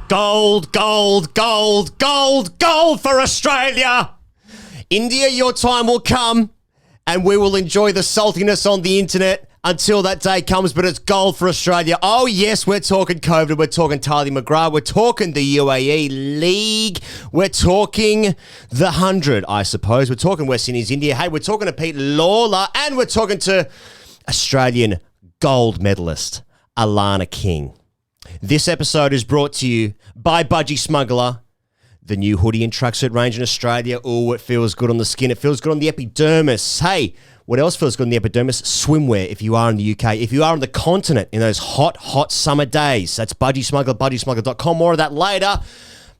Gold, gold, gold, gold, gold for Australia. India, your time will come and we will enjoy the saltiness on the internet until that day comes, but it's gold for Australia. Oh, yes, we're talking COVID. We're talking Tali McGrath. We're talking the UAE League. We're talking the 100, I suppose. We're talking West Indies, India. Hey, we're talking to Pete Lawler, and we're talking to Australian gold medalist Alana King. This episode is brought to you by Budgy Smuggler, the new hoodie and tracksuit range in Australia. Oh, it feels good on the skin. It feels good on the epidermis. Hey, what else feels good on the epidermis? Swimwear if you are in the UK. If you are on the continent in those hot, hot summer days. That's Budgy Smuggler, budgysmuggler.com. More of that later.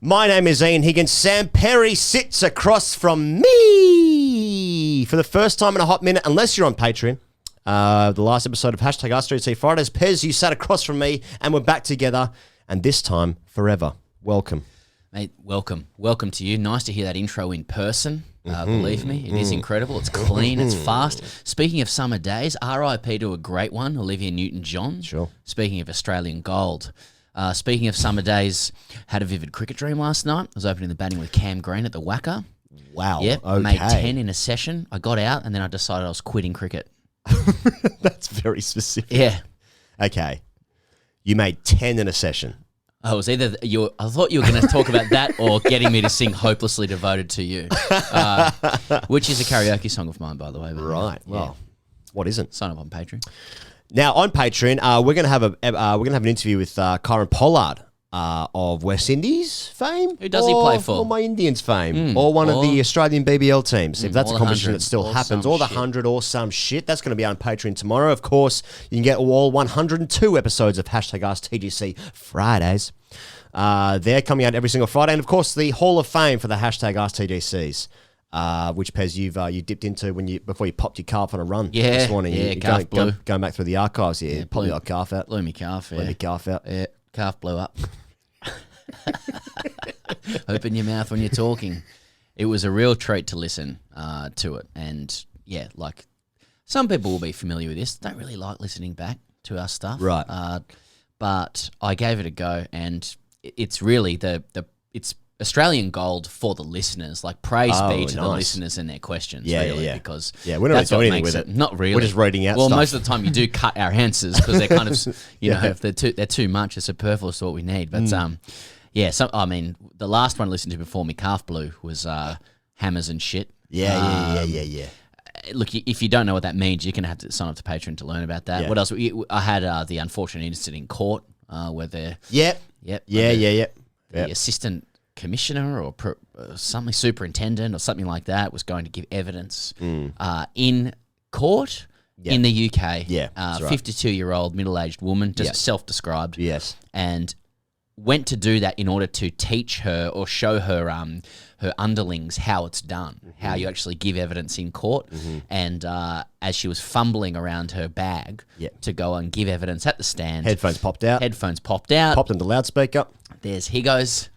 My name is Ian Higgins. Sam Perry sits across from me for the first time in a hot minute, unless you're on Patreon. The last episode of #AskTGC Fridays. Pez, you sat across from me and we're back together, and this time forever. Welcome. Mate, welcome. Welcome to you. Nice to hear that intro in person. Believe me, it is incredible. It's clean. It's fast. Speaking of summer days, RIP to a great one, Olivia Newton-John. Sure. Speaking of Australian gold. Speaking of summer days, had a vivid cricket dream last night. I was opening the batting with Cam Green at the Wacker. Wow. Yep. Okay. Made 10 in a session. I got out and then I decided I was quitting cricket. That's very specific. Yeah. Okay. You made 10 in a session. I was either I thought you were going to talk about that or getting me to sing "Hopelessly Devoted to You," which is a karaoke song of mine, by the way. But, Right. Well, what isn't? Sign up on Patreon. Now on Patreon, we're gonna have an interview with Kyron Pollard of West Indies fame. Who does he play for? Or my Indians fame, or one of the Australian BBL teams, if that's a competition that still happens, or the 100 or some shit. That's going to be on Patreon tomorrow. Of course, you can get all 102 episodes of #AskTGC Fridays. They're coming out every single Friday, and of course, the Hall of Fame for the #AskTGCs. Which Pez you dipped into before you popped your calf on a run this morning. Yeah, You're calf blew. Going back through the archives. Yeah, pull your calf out. Blew me calf. Blew Yeah. your calf out. Yeah, calf blew up. Open your mouth when you're talking. It was a real treat to listen to it, and yeah, like some people will be familiar with this. Don't really like listening back to our stuff, Right? But I gave it a go, and it's really it's Australian gold for the listeners. Like praise be to the listeners and their questions. Yeah, really, yeah. because we're not that's doing what anything makes with it. Not really. We're just reading out. Well, stuff. most of the time you do cut our answers because they're kind of know if they're too much, it's superfluous to what we need. But yeah. I mean, the last one I listened to before me calf blew was hammers and shit. Yeah. Look, if you don't know what that means, you're going to have to sign up to Patreon to learn about that. Yeah. What else? I had the unfortunate incident in court where the assistant commissioner or something superintendent or something like that was going to give evidence in court in the UK. Yeah, that's right. 52-year-old middle-aged woman, just self-described. Yes. And went to do that in order to teach her or show her her underlings how it's done, how you actually give evidence in court. And as she was fumbling around her bag to go and give evidence at the stand, Headphones popped out. Popped into loudspeaker. There's Higgins.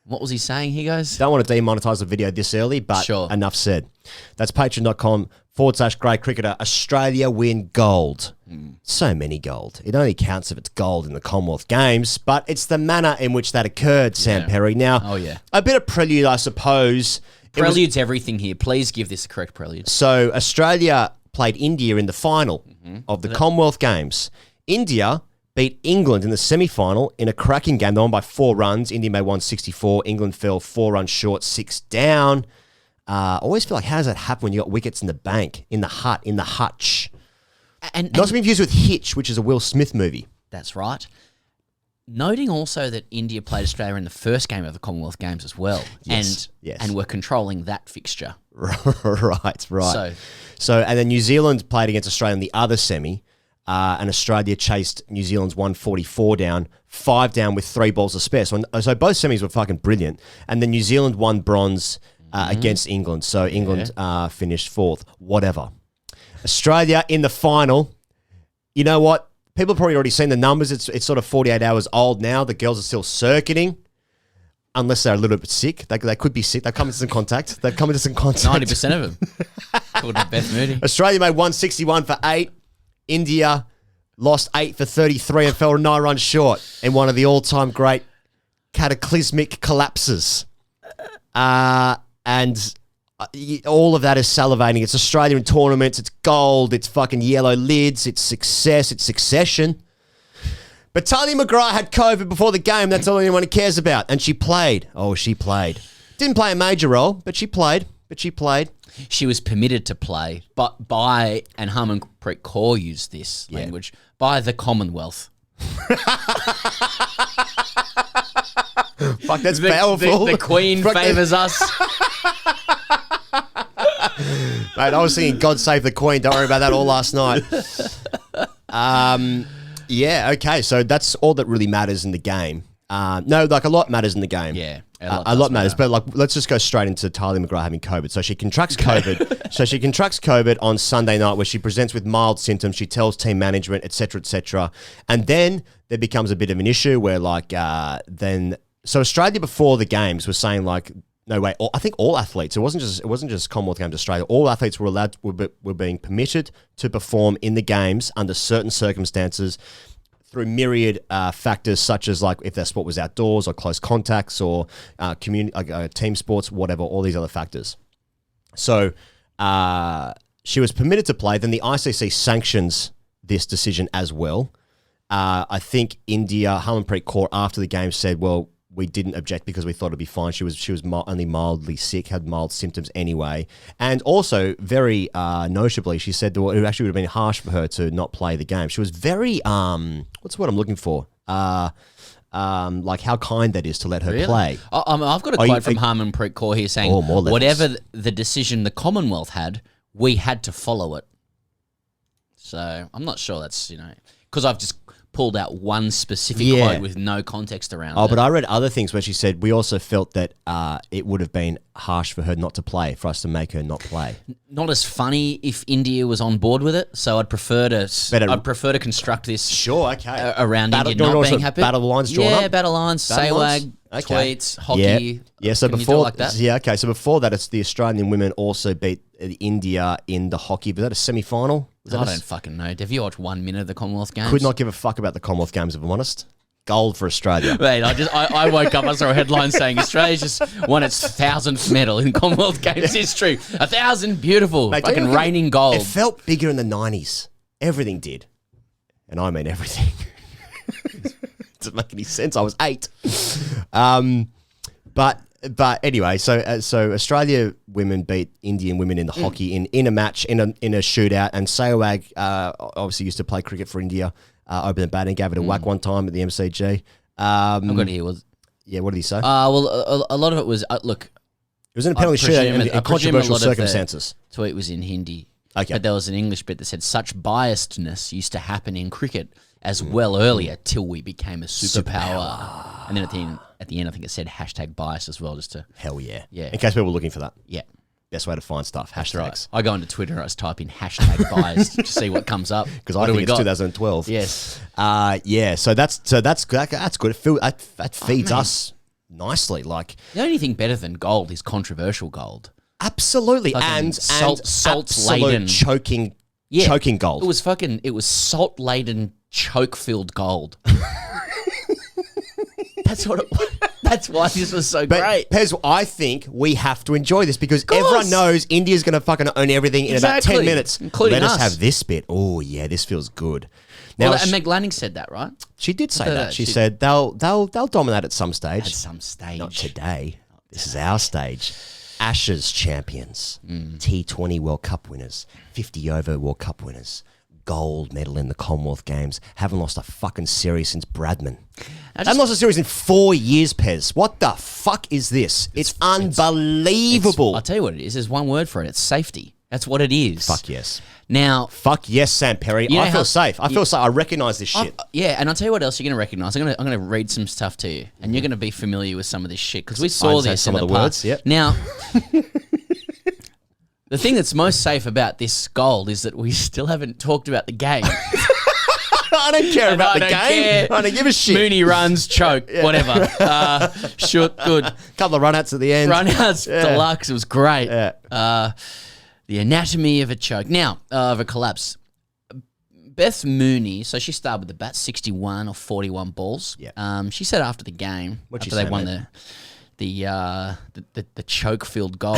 What was he saying, Higgins? Don't want to demonetize the video this early, but enough said. That's patreon.com/great cricketer. Australia win gold. So many gold. It only counts if it's gold in the Commonwealth Games, but it's the manner in which that occurred, Sam Perry. Now, a bit of prelude, I suppose. Prelude's everything here. Please give this a correct prelude. So Australia played India in the final of the Commonwealth Games. India beat England in the semi-final in a cracking game. They won by 4 runs. India made 164. England fell 4 runs short, 6 down. I always feel like, how does that happen when you got wickets in the bank, in the hutch? And not to be confused with Hitch, which is a Will Smith movie. That's right. Noting also that India played Australia in the first game of the Commonwealth Games as well. Yes. And were controlling that fixture. Right. So, and then New Zealand played against Australia in the other semi. And Australia chased New Zealand's 144 down, 5 down with 3 balls to spare. So both semis were fucking brilliant. And then New Zealand won bronze against England. So England finished 4th. Whatever. Australia in the final. You know what? People have probably already seen the numbers. It's sort of 48 hours old now. The girls are still circuiting. Unless they're a little bit sick. They could be sick. They've come into some contact. 90% of them. According to Beth Moody. Australia made 161 for 8. India lost 8 for 33 and fell 9 runs short in one of the all-time great cataclysmic collapses. And all of that is salivating. It's Australia in tournaments. It's gold. It's fucking yellow lids. It's success. It's succession. But Talia McGrath had COVID before the game. That's all anyone cares about. And she played. Oh, she played. Didn't play a major role, but she played. She was permitted to play, but by, and Harmanpreet Kaur used this language, by the Commonwealth. Fuck, that's powerful. The Queen favours us. Mate, I was singing God Save the Queen. Don't worry about that all last night. Yeah, okay. So that's all that really matters in the game. No, like a lot matters in the game. Yeah. A lot matters. But like, let's just go straight into Talia McGrath having COVID. So she contracts COVID. She contracts COVID on Sunday night where she presents with mild symptoms. She tells team management, etc., etc. And then there becomes a bit of an issue where like so Australia before the games was saying like, no, wait, I think all athletes, it wasn't just Commonwealth Games Australia, all athletes were being permitted to perform in the games under certain circumstances through myriad factors such as like if their sport was outdoors or close contacts or team sports, whatever, all these other factors. So she was permitted to play. Then the ICC sanctions this decision as well. I think India, Harmanpreet Kaur after the game said, well, we didn't object because we thought it'd be fine. She was only mildly sick, had mild symptoms anyway. And also, very notably, she said that it actually would have been harsh for her to not play the game. She was very, what's the word I'm looking for? Like how kind that is to let her play. I've got a quote from Harmanpreet Kaur here saying, whatever the decision the Commonwealth had, we had to follow it. So I'm not sure that's, because I've just pulled out one specific quote with no context around it. But I read other things where she said, we also felt that it would have been harsh for her not to play, for us to make her not play. Not as funny if India was on board with it, so I'd prefer to construct this around India not being happy. Battle lines drawn up? Yeah, battle lines, Sehwag, tweets, hockey. Yeah, so before so before that, it's the Australian women also beat India in the hockey. Was that a semi-final? I don't fucking know. Have you watched 1 minute of the Commonwealth Games? Could not give a fuck about the Commonwealth Games, if I'm honest. Gold for Australia. Mate, I woke up, I saw a headline saying Australia's just won its 1,000th medal in Commonwealth Games history. 1,000, beautiful. Mate, fucking raining gold. It felt bigger in the 90s. Everything did. And I mean everything. Doesn't make any sense. I was 8. But anyway, so Australia women beat Indian women in the hockey in a match, in a shootout, and Sehwag obviously used to play cricket for India, opened the batting, gave it a whack one time at the MCG. I've got to hear what did he say? Well, a lot of it was, look. It was in a penalty shootout in controversial circumstances. Tweet was in Hindi. Okay. But there was an English bit that said, such biasedness used to happen in cricket as well earlier till we became a superpower. And then at the end, I think it said #bias as well, just to... Hell yeah. Yeah. In case people were looking for that. Yeah. Best way to find stuff. Hashtags. Right. I go into Twitter and I just type in #bias to see what comes up. Because I think it's 2012. Yes. Yeah. So that's good. That feeds us nicely. Like the only thing better than gold is controversial gold. Absolutely. And salt laden choking gold. It was salt laden choke filled gold. That's what it was. That's why this was so great. Pez, I think we have to enjoy this because everyone knows India's going to fucking own everything in about 10 minutes. Including us. Let us have this bit. Oh, yeah, this feels good. Now, and Meg Lanning said that, right? She did say that. She said they'll dominate at some stage. At some stage. Not today. This is our stage. Ashes champions. T20 World Cup winners. 50 over World Cup winners. Gold medal in the Commonwealth Games. Haven't lost a fucking series since Bradman. Haven't lost a series in 4 years, Pez. What the fuck is this? It's unbelievable. I'll tell you what it is. There's one word for it. It's safety. That's what it is. Fuck yes. Now, fuck yes, Sam Perry. I feel safe. I feel safe. I recognise this shit. And I'll tell you what else you're going to recognise. I'm going to read some stuff to you, and you're going to be familiar with some of this shit because we saw this some in of the words. Yep. Now, the thing that's most safe about this gold is that we still haven't talked about the game. I don't care about the game. I don't give a shit. Mooney runs, choke, whatever. Shoot, good. Couple of run-outs at the end. Run-outs, deluxe. It was great. Yeah. The anatomy of a choke. Now, of a collapse. Beth Mooney, so she started with the bat, 61 or 41 balls. Yeah. She said after the game, What'd after she they say, won mate? the choke-filled goal.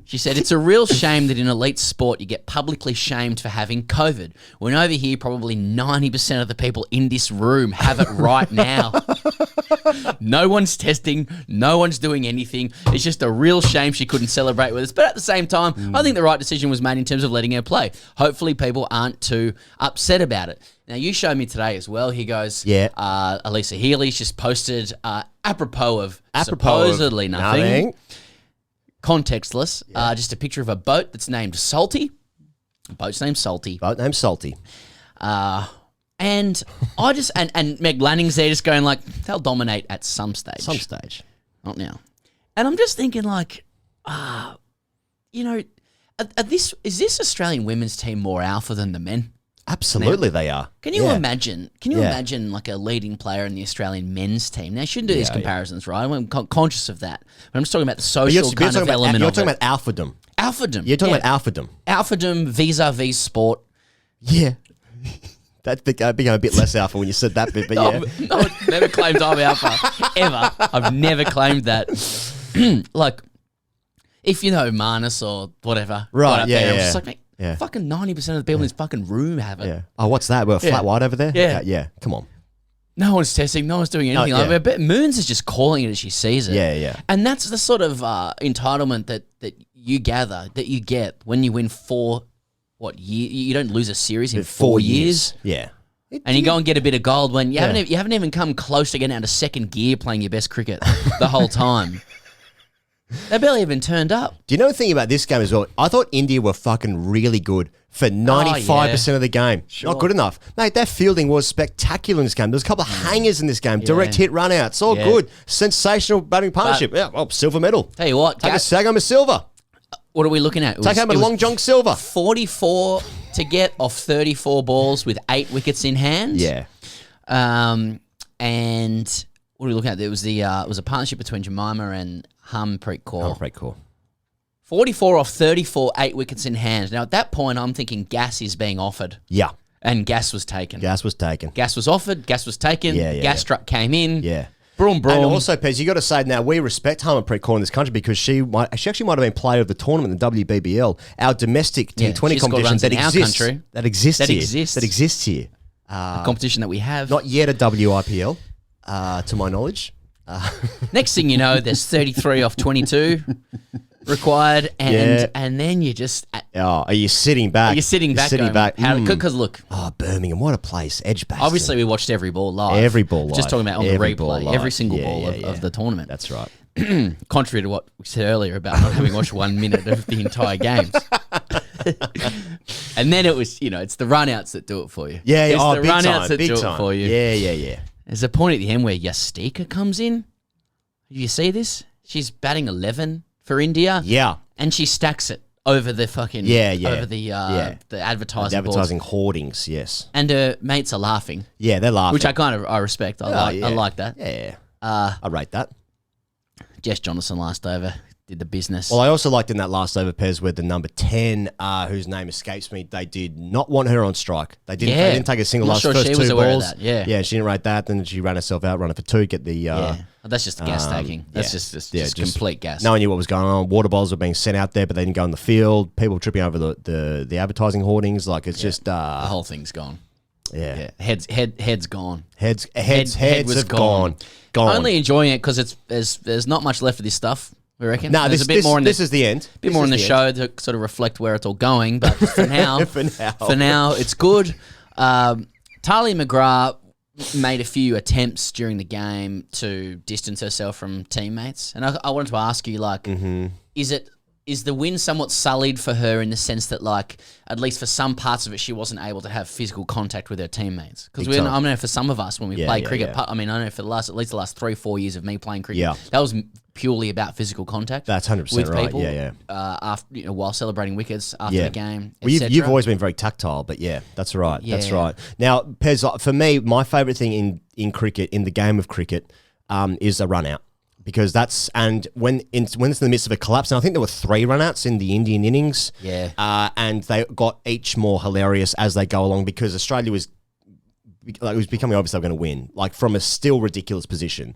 She said, it's a real shame that in elite sport you get publicly shamed for having COVID. When over here, probably 90% of the people in this room have it right now. No one's testing. No one's doing anything. It's just a real shame she couldn't celebrate with us. But at the same time, I think the right decision was made in terms of letting her play. Hopefully people aren't too upset about it. Now, you showed me today as well. He goes, Elisa Healy's just posted, apropos of supposedly nothing. Contextless, just a picture of a boat that's named Salty. Boat's named Salty. Boat named Salty. And I just and Meg Lanning's there just going like, they'll dominate at some stage. Some stage. Not now. And I'm just thinking like, you know, is this Australian women's team more alpha than the men? Absolutely, they are. Can you imagine? Can you imagine like a leading player in the Australian men's team? Now, I shouldn't do these comparisons, right? I'm conscious of that. But I'm just talking about the social kind of element You're of talking it. about alphadom. Alphadom. You're talking about alphadom. Alphadom vis-a-vis sport. Yeah. That became a bit less alpha when you said that bit, but yeah. No, I've never claimed I'm alpha. Ever. I've never claimed that. Like, if you know Manus or whatever. Right, up yeah, there, I'm yeah. just like, mate, fucking 90% of the people in this fucking room have it. Yeah. Oh, what's that? We're a flat white over there? Yeah. Yeah. Come on. No one's testing. No one's doing anything. yeah. But Moons is just calling it as she sees it. Yeah, yeah. And that's the sort of entitlement that you gather, that you get when you win you don't lose a series in 4 years. Yeah. And you go and get a bit of gold when you haven't even come close to getting out of second gear playing your best cricket the whole time. They barely even turned up. Do you know the thing about this game as well? I thought India were fucking really good for 95% of the game. Sure. Not good enough. Mate, their fielding was spectacular in this game. There was a couple of hangers in this game. Direct hit run outs. All good. Sensational batting partnership. Silver medal. Tell you what, Take home a silver. what are we looking at? Take home a Long John silver. 44 to get off 34 balls with 8 wickets in hand. Yeah. And what are we looking at? It was a partnership between Jemima and Harmanpreet Kaur. Harmanpreet Kaur. 44 off 34, 8 wickets in hand. Now, at that point, I'm thinking gas is being offered. Yeah. And gas was taken. Gas was taken. Gas was offered, gas was taken, gas truck came in. Yeah. Broom, broom. And also, Pez, you got to say now we respect Harmanpreet Kaur in this country because she actually might have been player of the tournament, the WBBL, our domestic T20 she's got competition runs that in our exists. country. That exists That here. exists. That exists here. A competition that we have. Not yet a WIPL, to my knowledge. Next thing you know, there's 33 off 22 required, and then you just... Are you sitting back? You're sitting back. Because look... Oh, Birmingham, what a place. Edgbaston. Obviously, we watched every ball live. Every ball live. Just talking about on Every the ball replay. live. Every single ball Yeah, of the tournament. That's right. Contrary to what we said earlier about not having watched 1 minute of the entire games. And then it was, it's the run-outs that do it for you. Yeah, It's the big run-outs time, that big do time. it for you. Yeah. There's a point at the end where Yastika comes in. Do you see this? She's batting 11 for India. Yeah. And she stacks it over the fucking... Over the advertising The advertising hoardings, yes. And her mates are laughing. Yeah, they're laughing. Which I respect. I like that. Yeah. I rate that. Jess Jonathan last over did the business. Well, I also liked in that last over, Pez, with the number 10, whose name escapes me, they did not want her on strike. They didn't take a single I'm last sure first she two was aware of balls. that, yeah. Yeah, she didn't rate that. Then she ran herself out, run it for 2, get the... That's just the gas taking. That's just complete gas. No one knew what was going on. Water bottles were being sent out there, but they didn't go in the field. People tripping over the advertising hoardings. Like, it's just... the whole thing's gone. Yeah. Head's gone. Heads was have gone. Only enjoying it because there's not much left of this stuff. We reckon. No, there's this a bit more in this is the end. A bit more in the show to sort of reflect where it's all going. But for now, For now, it's good. Talia McGrath made a few attempts during the game to distance herself from teammates, and I wanted to ask you, like, is the win somewhat sullied for her in the sense that, like, at least for some parts of it, she wasn't able to have physical contact with her teammates? Because I know for some of us when we play cricket, I mean, I know for at least the last 3-4 years of me playing cricket, that was purely about physical contact. That's 100% with right. people, After, while celebrating wickets after the game. Well, you've always been very tactile, but that's right. Yeah. That's right. Now, Pez, for me, my favourite thing in cricket, in the game of cricket, is a run out. because that's when it's in the midst of a collapse. And I think there were 3 runouts in the Indian innings. Yeah. And they got each more hilarious as they go along because Australia was it was becoming obvious they were going to win, like from a still ridiculous position.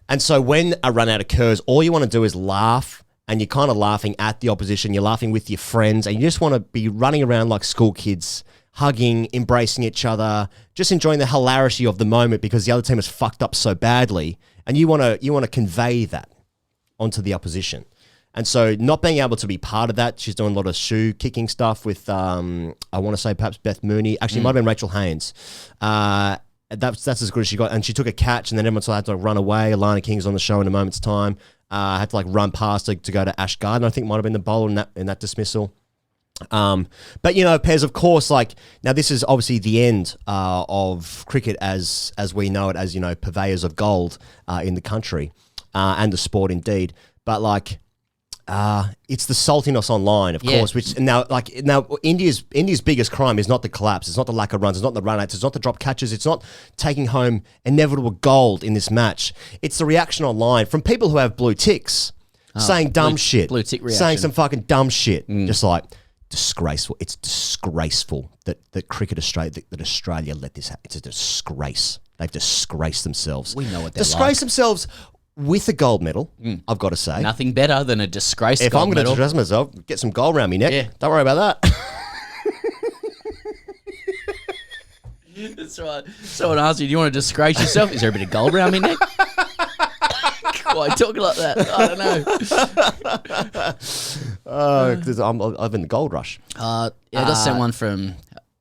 And so when a run out occurs, all you want to do is laugh, and you're kind of laughing at the opposition. You're laughing with your friends, and you just want to be running around like school kids, hugging, embracing each other, just enjoying the hilarity of the moment because the other team has fucked up so badly, and you want to convey that onto the opposition. And so not being able to be part of that, she's doing a lot of shoe kicking stuff with, I want to say perhaps Beth Mooney. Actually, it might have been Rachel Haynes. That's as good as she got. And she took a catch, and then everyone had to run away. Alana King's on the show in a moment's time. Had to like run past her to go to Ash Gardner. I think might have been the bowler in that dismissal. But you know, Pez, of course, like now this is obviously the end of cricket as we know it, as you know, purveyors of gold in the country and the sport indeed. But like. It's the saltiness online, of course, which now India's biggest crime is not the collapse, it's not the lack of runs, it's not the run outs, it's not the drop catches, it's not taking home inevitable gold in this match. It's the reaction online from people who have blue ticks saying dumb shit, blue tick reaction. saying some fucking dumb shit, just like disgraceful. It's disgraceful that cricket Australia that Australia let this happen. It's a disgrace. They've disgraced themselves. We know what they're disgraced themselves. With a gold medal, I've got to say. Nothing better than a disgraced gold medal. If I'm going to disgrace myself, get some gold around me neck. Yeah. Don't worry about that. That's right. Someone asked you, do you want to disgrace yourself? Is there a bit of gold around me neck? Why talking like that? I don't know. I'm in the gold rush. I got sent one from.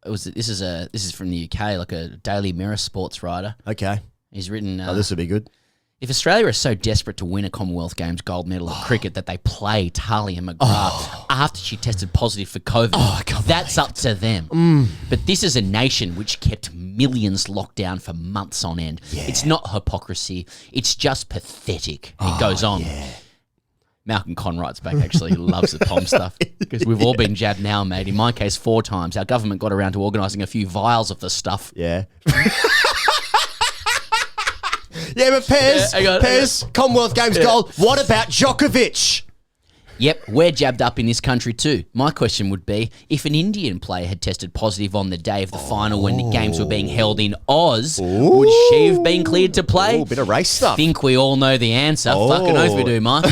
This is from the UK, like a Daily Mirror sports writer. Okay. He's written. This would be good. If Australia is so desperate to win a Commonwealth Games gold medal of cricket that they play Talia McGrath after she tested positive for COVID, that's up to them. But this is a nation which kept millions locked down for months on end. Yeah. It's not hypocrisy. It's just pathetic. It goes on. Yeah. Malcolm Conright's back, actually. He loves the POM stuff because we've all been jabbed now, mate. In my case, 4 times. Our government got around to organising a few vials of the stuff. Yeah. Yeah, but Pez, Commonwealth Games gold. What about Djokovic? Yep, we're jabbed up in this country too. My question would be, if an Indian player had tested positive on the day of the final when the games were being held in Oz, would she have been cleared to play? A bit of race stuff. I think we all know the answer. Fucking oath we do, Mike.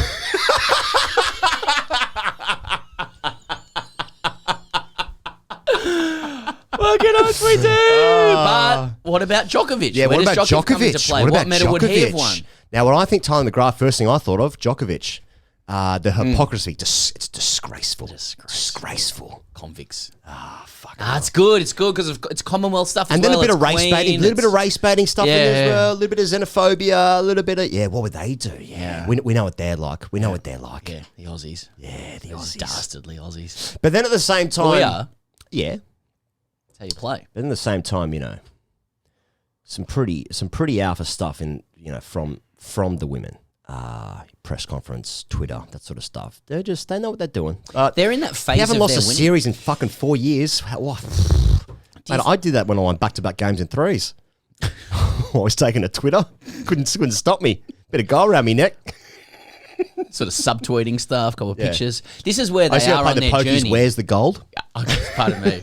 Fucking oath we do. But what about Djokovic? Yeah, what about Djokovic? What medal would he have won? Now, when I think Tyler McGrath, first thing I thought of, Djokovic. The hypocrisy, it's disgraceful. Disgraceful. Convicts. Fuck. It's good. It's good because it's Commonwealth stuff as and well. And then a bit of race baiting. A little bit of race baiting stuff in there as well. A little bit of xenophobia. A little bit of, what would they do? Yeah. We know what they're like. We know what they're like. Yeah, the Aussies. Yeah, the Those Aussies. dastardly Aussies. But then at the same time. We are. Yeah. That's how you play. But at the same time, some pretty alpha stuff in, from the women. Press conference, Twitter, that sort of stuff. They know what they're doing. They're in that phase. They haven't of lost a winning. series in fucking 4 years. Mate, I did that when I won back-to-back games in threes. I was taking to Twitter. Couldn't stop me. Bit of goal around me neck. Sort of subtweeting stuff, couple of pictures. This is where they are on their pokies, journey. Where's the gold? Pardon me.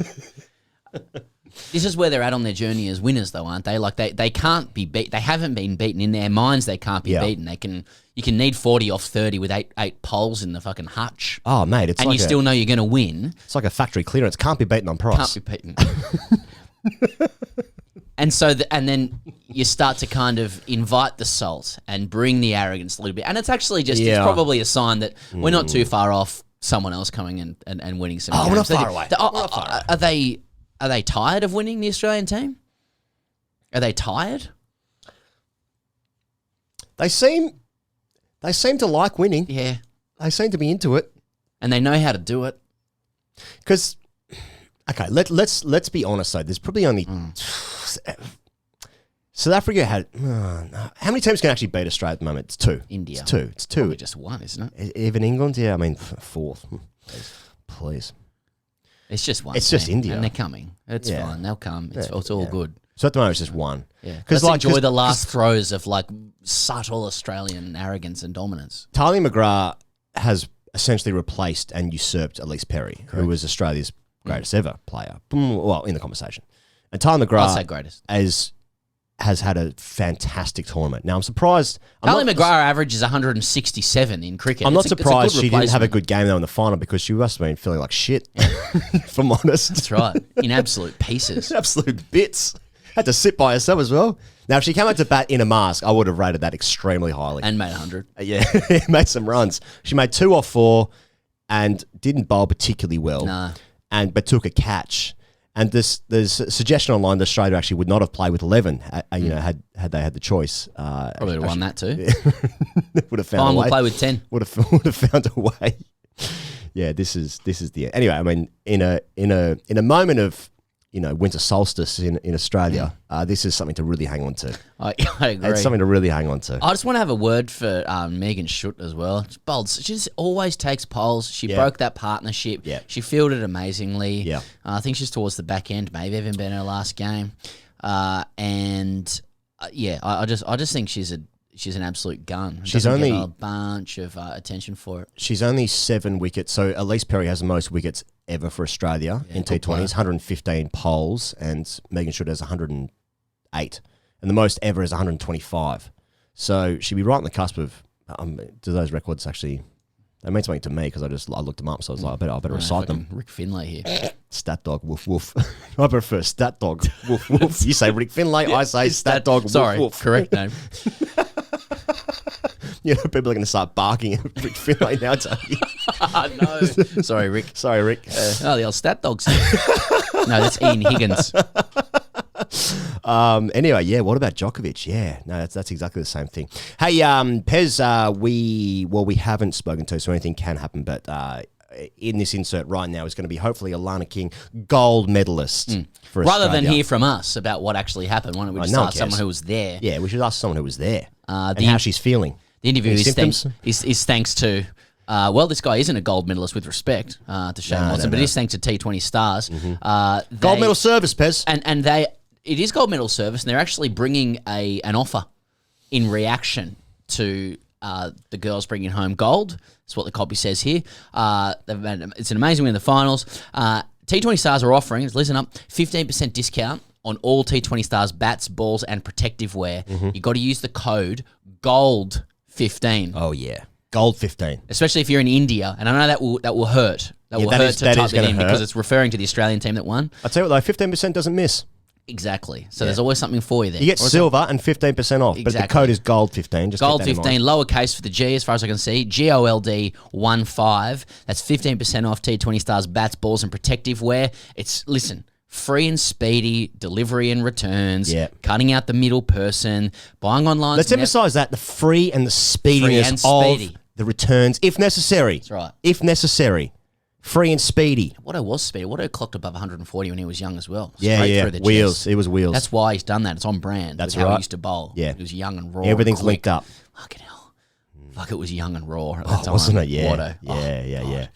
This is where they're at on their journey as winners, though, aren't they? Like they can't be beat. They haven't been beaten in their minds. They can't be beaten. You can need 40 off 30 with eight poles in the fucking hutch. Oh, mate, it's and like you still know you're going to win. It's like a factory clearance. Can't be beaten on price. Can't be beaten. And so, and then you start to kind of invite the salt and bring the arrogance a little bit. And it's actually just it's probably a sign that we're not too far off someone else coming in and winning some games. We're not far away. Are they tired of winning, the Australian team? Are they tired? They seem to like winning. Yeah. They seem to be into it. And they know how to do it. Because, okay, let's be honest though. There's probably only South Africa had how many teams can actually beat Australia at the moment? It's 2. India. It's two. Probably just 1, isn't it? Even England, yeah. I mean, 4th. Please. It's just one. It's just team, India. and they're coming. It's fine. They'll come. It's all good. So at the moment, it's just one. Yeah, let's enjoy the last throes of like subtle Australian arrogance and dominance. Tali McGrath has essentially replaced and usurped Elise Perry, who was Australia's greatest ever player. Well, in the conversation. And Tali I'll McGrath say greatest. has had a fantastic tournament. Now, I'm surprised. Tali McGrath averages 167 in cricket. I'm not surprised she didn't have a good game, though, in the final because she must have been feeling like shit, if I'm honest. That's right. In absolute pieces. Absolute bits. Had to sit by herself as well. Now, if she came out to bat in a mask, I would have rated that extremely highly. And made 100. Yeah, made some runs. She made 2 off 4 and didn't bowl particularly well. Nah. But took a catch. And there's a suggestion online that Australia actually would not have played with 11, had they had the choice. Probably would have won that too. Would have found a way. We'll play with 10. Would have found a way. Yeah, this is the end. Anyway, I mean, in a moment of winter solstice in Australia, this is something to really hang on to. I agree. It's something to really hang on to. I just want to have a word for Megan Schutt as well. She's bold. She just always takes polls. She broke that partnership. Yeah. She fielded amazingly. Yeah. I think she's towards the back end, maybe even been her last game. I just think she's an absolute gun. She's Doesn't only get a bunch of attention for it. She's only 7 wickets. So Elise Perry has the most wickets ever for Australia in T20s, 115 poles, and Megan Schutt has 108. And the most ever is 125. So she'd be right on the cusp of, do those records actually, they mean something to me because I looked them up. So I was like, I better recite them. Rick Finlay here. Stat dog, woof, woof. I prefer stat dog, woof, woof. You say Rick Finlay, I say stat dog, woof, Sorry, woof. correct name. People are going to start barking at Rick Finlay now. No. Sorry, Rick. Sorry, Rick. The old stat dogs. No, that's Ian Higgins. Anyway, yeah. What about Djokovic? Yeah, no, that's exactly the same thing. Hey, Pez, we haven't spoken to, so anything can happen. But in this insert right now is going to be hopefully Alana King, gold medalist for Rather Australia. than hear from us about what actually happened, why don't we just no one ask someone cares. who was there? Yeah, we should ask someone who was there and how she's feeling. The interview Any is symptoms? thanks to. This guy isn't a gold medalist with respect to Shane Watson, but it is thanks to T20 Stars. Gold medal service, Pez. And it is gold medal service, and they're actually bringing an offer in reaction to the girls bringing home gold. That's what the copy says here. It's an amazing win in the finals. T20 Stars are offering, listen up, 15% discount on all T20 Stars bats, balls, and protective wear. You got to use the code GOLD15. Oh yeah, gold 15. Especially if you're in India, and I know that will hurt. That will hurt to type it in because it's referring to the Australian team that won. I tell you what, though, 15% doesn't miss. Exactly. So there's always something for you there. You get silver and 15% off, but the code is gold 15. Just gold 15, lowercase for the G, as far as I can see. GOLD 15. That's 15% off T20 Stars bats, balls, and protective wear. Listen. Free and speedy delivery and returns. Yeah. Cutting out the middle person. Buying online. Let's emphasise that the free and the speediness of the returns, if necessary. That's right. If necessary. Free and speedy. Watto was speedy. Watto clocked above 140 when he was young as well. Yeah. Through the wheels. chest. It was wheels. That's why he's done that. It's on brand. That's with right. how he used to bowl. Yeah. He was young and raw. Everything's and quick. linked up. Fucking hell. Fuck, it was young and raw at that time. Wasn't it? Yeah. Watto. Yeah.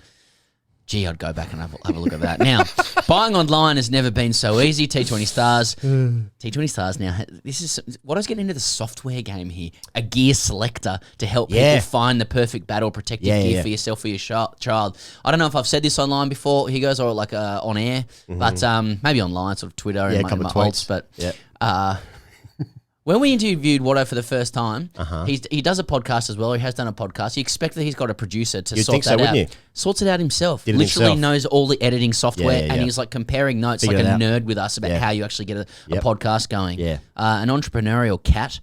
Gee, I'd go back and have a look at that. Now, buying online has never been so easy. T20 Stars. T20 Stars now, what I was getting into the software game here. A gear selector to help people find the perfect battle protective gear for yourself or your child. I don't know if I've said this online before, here goes, or like on air, but maybe online, sort of Twitter and a my couple of tweets. But when we interviewed Watto for the first time, he does a podcast as well. He has done a podcast. You expect that he's got a producer to sort that out. Wouldn't you? Sorts it out himself. Literally knows all the editing software, and he's like comparing notes like a nerd with us about how you actually get a podcast going. Yeah. An entrepreneurial cat.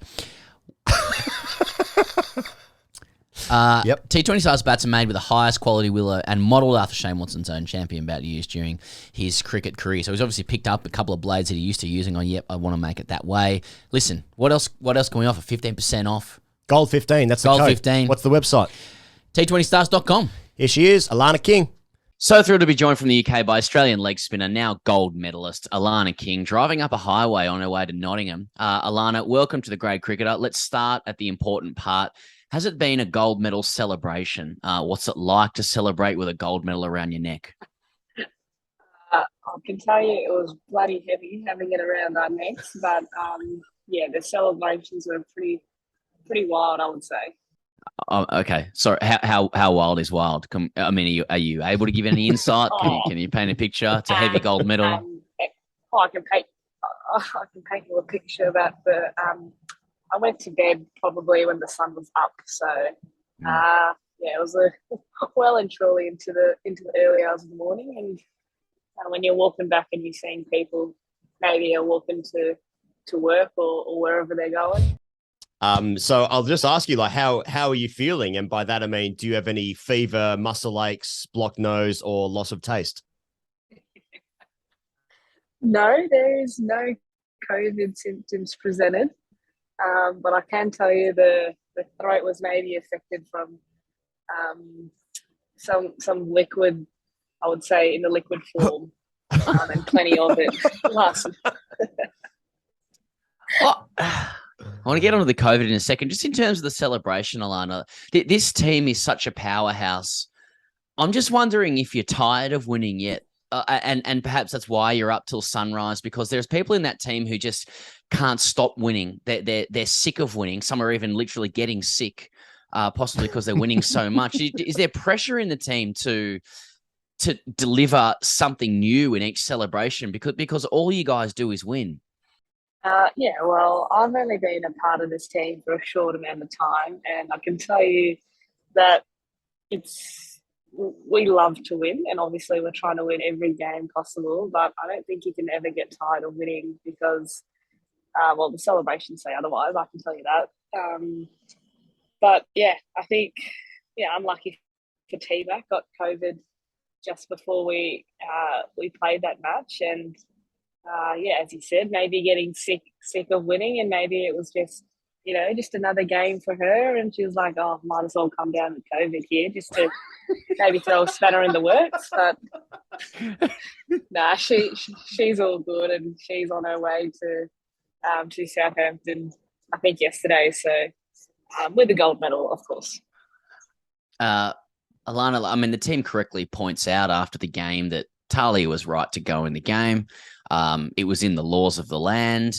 T20 Stars bats are made with the highest quality willow and modelled after Shane Watson's own champion bat he used during his cricket career. So he's obviously picked up a couple of blades that he used to using on, I want to make it that way. Listen, what else can we offer? 15% off. Gold 15, that's the Gold code. 15. What's the website? T20stars.com. Here she is, Alana King. So thrilled to be joined from the UK by Australian leg spinner, now gold medalist, Alana King, driving up a highway on her way to Nottingham. Alana, welcome to the Grade Cricketer. Let's start at the important part. Has it been a gold medal celebration? What's it like to celebrate with a gold medal around your neck? I can tell you it was bloody heavy having it around our necks, but yeah, the celebrations were pretty wild, I would say. Oh, okay. Sorry. How wild is wild? I mean, are you able to give any insight? Oh, Can you paint a picture? It's a heavy gold medal. I can paint. I can paint you a picture that I went to bed probably when the sun was up, so yeah, it was well and truly into the early hours of the morning, and when you're walking back and you're seeing people, maybe are walking to work or wherever they're going. So I'll just ask you, like, how are you feeling? And by that I mean, do you have any fever, muscle aches, blocked nose, or loss of taste? No, there is no COVID symptoms presented, but I can tell you the throat was maybe affected from some liquid, I would say, in the liquid form, and plenty of it last. Oh, I want to get onto the COVID in a second. Just in terms of the celebration, Alana, this team is such a powerhouse. I'm just wondering if you're tired of winning yet. And perhaps that's why you're up till sunrise, because there's people in that team who just can't stop winning. They're sick of winning. Some are even literally getting sick, possibly because they're winning so much. Is there pressure in the team to deliver something new in each celebration, because all you guys do is win? Yeah, well, I've only been a part of this team for a short amount of time, and I can tell you that we love to win, and obviously we're trying to win every game possible, but I don't think you can ever get tired of winning because, well, the celebrations say otherwise, I can tell you that. But yeah, I think, yeah, unlucky for T-Mac, got COVID just before we played that match, and yeah, as you said, maybe getting sick of winning, and maybe it was just, just another game for her, and she was like, "Oh, might as well come down with COVID here, just to maybe throw a spanner in the works." But nah, she's all good, and she's on her way to Southampton, I think yesterday. So with the gold medal, of course. Alana, I mean, the team correctly points out after the game that Talia was right to go in the game. It was in the laws of the land.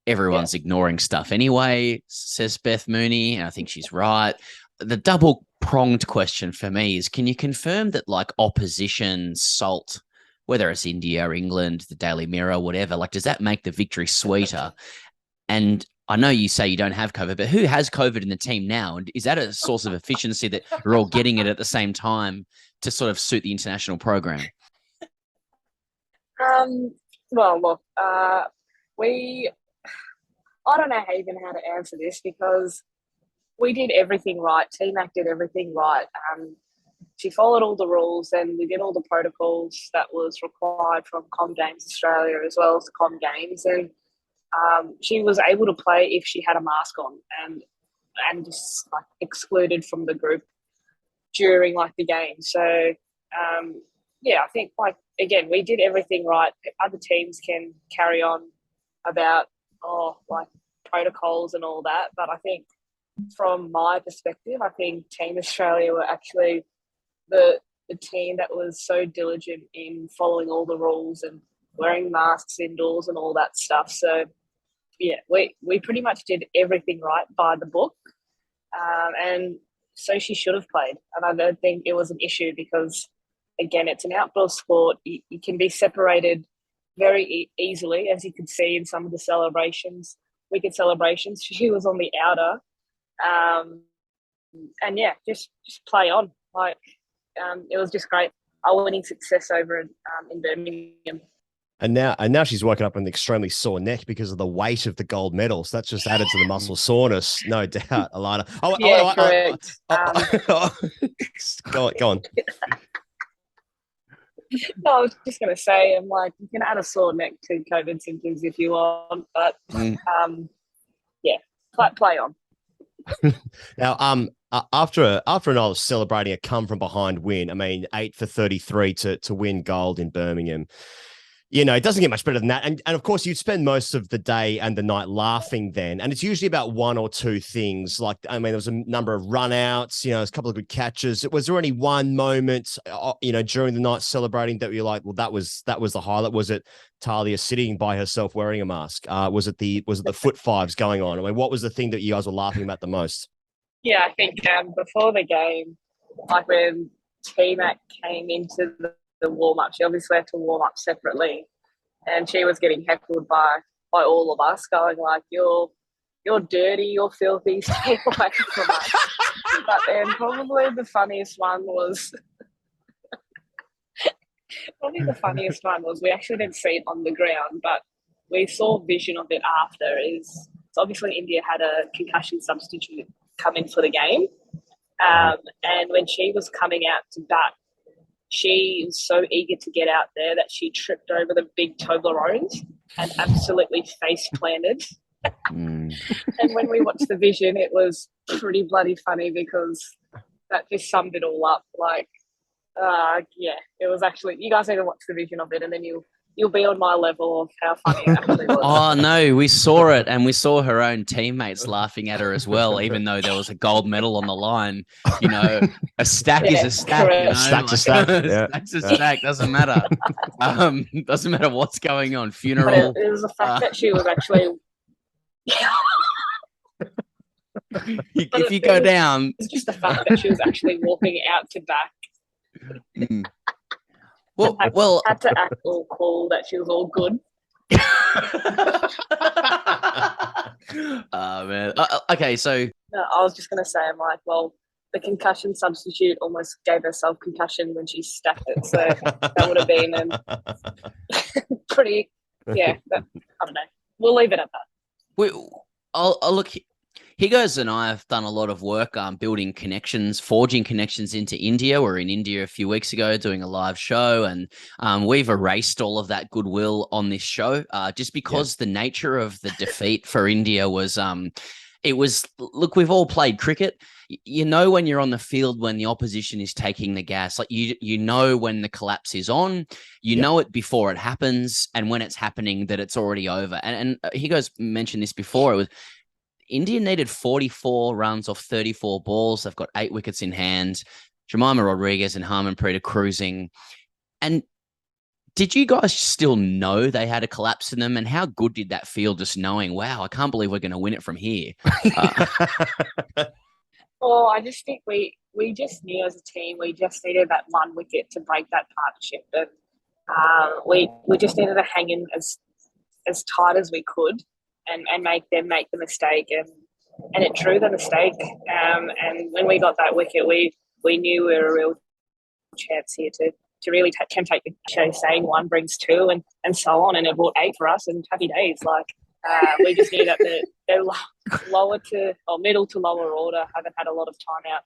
Everyone's ignoring stuff anyway, says Beth Mooney, and I think she's right. The double-pronged question for me is, can you confirm that, like, opposition salt, whether it's India, England, the Daily Mirror, whatever, like, does that make the victory sweeter? And I know you say you don't have COVID, but who has COVID in the team now? And is that a source of efficiency that we're all getting it at the same time to sort of suit the international program? Well, look, I don't know even how to answer this, because we did everything right. T-Mac did everything right. She followed all the rules, and we did all the protocols that was required from Com Games Australia as well as the Com Games. And she was able to play if she had a mask on, and just like excluded from the group during like the game. So yeah, I think, like, again, we did everything right. Other teams can carry on about like protocols and all that, but I think from my perspective, I think Team Australia were actually the team that was so diligent in following all the rules and wearing masks indoors and all that stuff. So yeah, we pretty much did everything right by the book, and so she should have played. And I don't think it was an issue because, again, it's an outdoor sport. You can be separated very easily, as you could see in some of the celebrations, wicked celebrations. She was on the outer, and yeah, just play on. Like, it was just great. Our winning success over in Birmingham. And now she's woken up with an extremely sore neck because of the weight of the gold medal. So that's just added to the muscle soreness, no doubt, Alana. Correct. Go on. No, I was just going to say, I'm like, you can add a sore neck to COVID symptoms if you want, but yeah, play on. Now, after another celebrating a come from behind win, I mean, 8 for 33 to win gold in Birmingham. You know, it doesn't get much better than that. And of course, you'd spend most of the day and the night laughing then. And it's usually about one or two things. Like, I mean, there was a number of run outs, you know, there's a couple of good catches. Was there any one moment, you know, during the night celebrating that you're like, well, that was the highlight? Was it Talia sitting by herself wearing a mask? Was it the foot fives going on? I mean, what was the thing that you guys were laughing about the most? Yeah, I think before the game, like when T-Mac came into the warm-up, she obviously had to warm up separately, and she was getting heckled by all of us, going like, you're dirty, you're filthy, stay away from us. But then probably the funniest one was we actually didn't see it on the ground, but we saw vision of it after. So obviously India had a concussion substitute come in for the game, and when she was coming out to bat, she was so eager to get out there that she tripped over the big Toblerones and absolutely face planted. And when we watched the vision, it was pretty bloody funny because that just summed it all up. Like, yeah, it was actually, you guys need to watch the vision of it, and then you'll be on my level of how funny it actually was. Oh, no, we saw it, and we saw her own teammates laughing at her as well, even though there was a gold medal on the line. You know, a stack is a stack. You know? Stack's a stack. Yeah. Stack's a stack. Doesn't matter. Doesn't matter what's going on. Funeral. But it was the fact that she was actually... if you go down... It's just the fact that she was actually walking out to back. Well, had to act all cool that she was all good. Oh man. Okay, so No, I was just gonna say, I'm like, well, the concussion substitute almost gave herself concussion when she stacked it, so that would have been pretty. Yeah, I don't know. We'll leave it at that. I'll look. Higgins and I have done a lot of work building connections, forging connections into India. We were in India a few weeks ago doing a live show, and we've erased all of that goodwill on this show just because the nature of the defeat for India was look, we've all played cricket. You know when you're on the field when the opposition is taking the gas, like you know when the collapse is on, you know it before it happens, and when it's happening that it's already over. And Higgins mentioned this before. It was India needed 44 runs off 34 balls. They've got 8 wickets in hand. Jemima Rodriguez and Harmanpreet are cruising. And did you guys still know they had a collapse in them? And how good did that feel just knowing, wow, I can't believe we're going to win it from here? Well, I just think we just knew as a team we just needed that one wicket to break that partnership. And we just needed to hang in as tight as we could. And make them make the mistake, and it drew the mistake. And when we got that wicket, we knew we were a real chance here to really take the show, saying one brings two, and so on, and it brought 8 for us, and happy days. Like we just knew that they're lower to or middle to lower order haven't had a lot of time out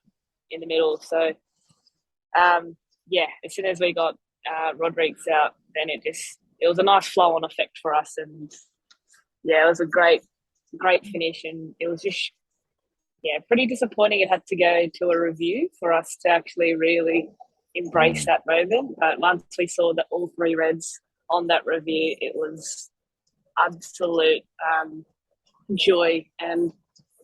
in the middle. So as soon as we got Rodriguez out, then it was a nice flow on effect for us. And yeah, it was a great finish, and it was just, pretty disappointing it had to go to a review for us to actually really embrace that moment. But once we saw that all 3 reds on that review, it was absolute joy. And,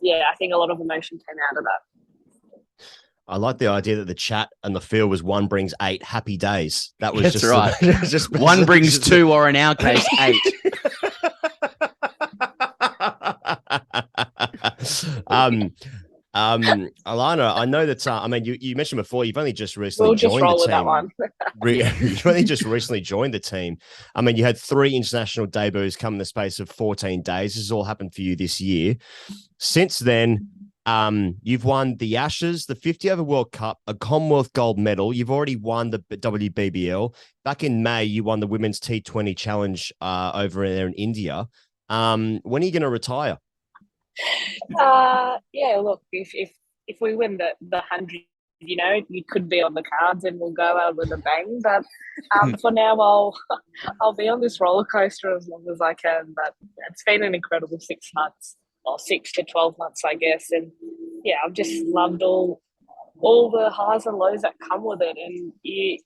I think a lot of emotion came out of that. I like the idea that the chat and the field was one brings 8 happy days. That was That's just right. just one brings 2, or in our case, 8. Alana, I know that I mean you mentioned before you've only just recently joined the team. That one. You've only just recently joined the team. I mean, you had 3 international debuts come in the space of 14 days. This has all happened for you this year. Since then, you've won the Ashes, the 50 over World Cup, a Commonwealth gold medal. You've already won the WBBL. Back in May, you won the Women's T20 Challenge over there in India. When are you going to retire? Look, if we win the 100, you could be on the cards and we'll go out with a bang. But for now, I'll be on this roller coaster as long as I can. But it's been an incredible 6 months, or 6 to 12 months, I guess. And I've just loved all the highs and lows that come with it. And you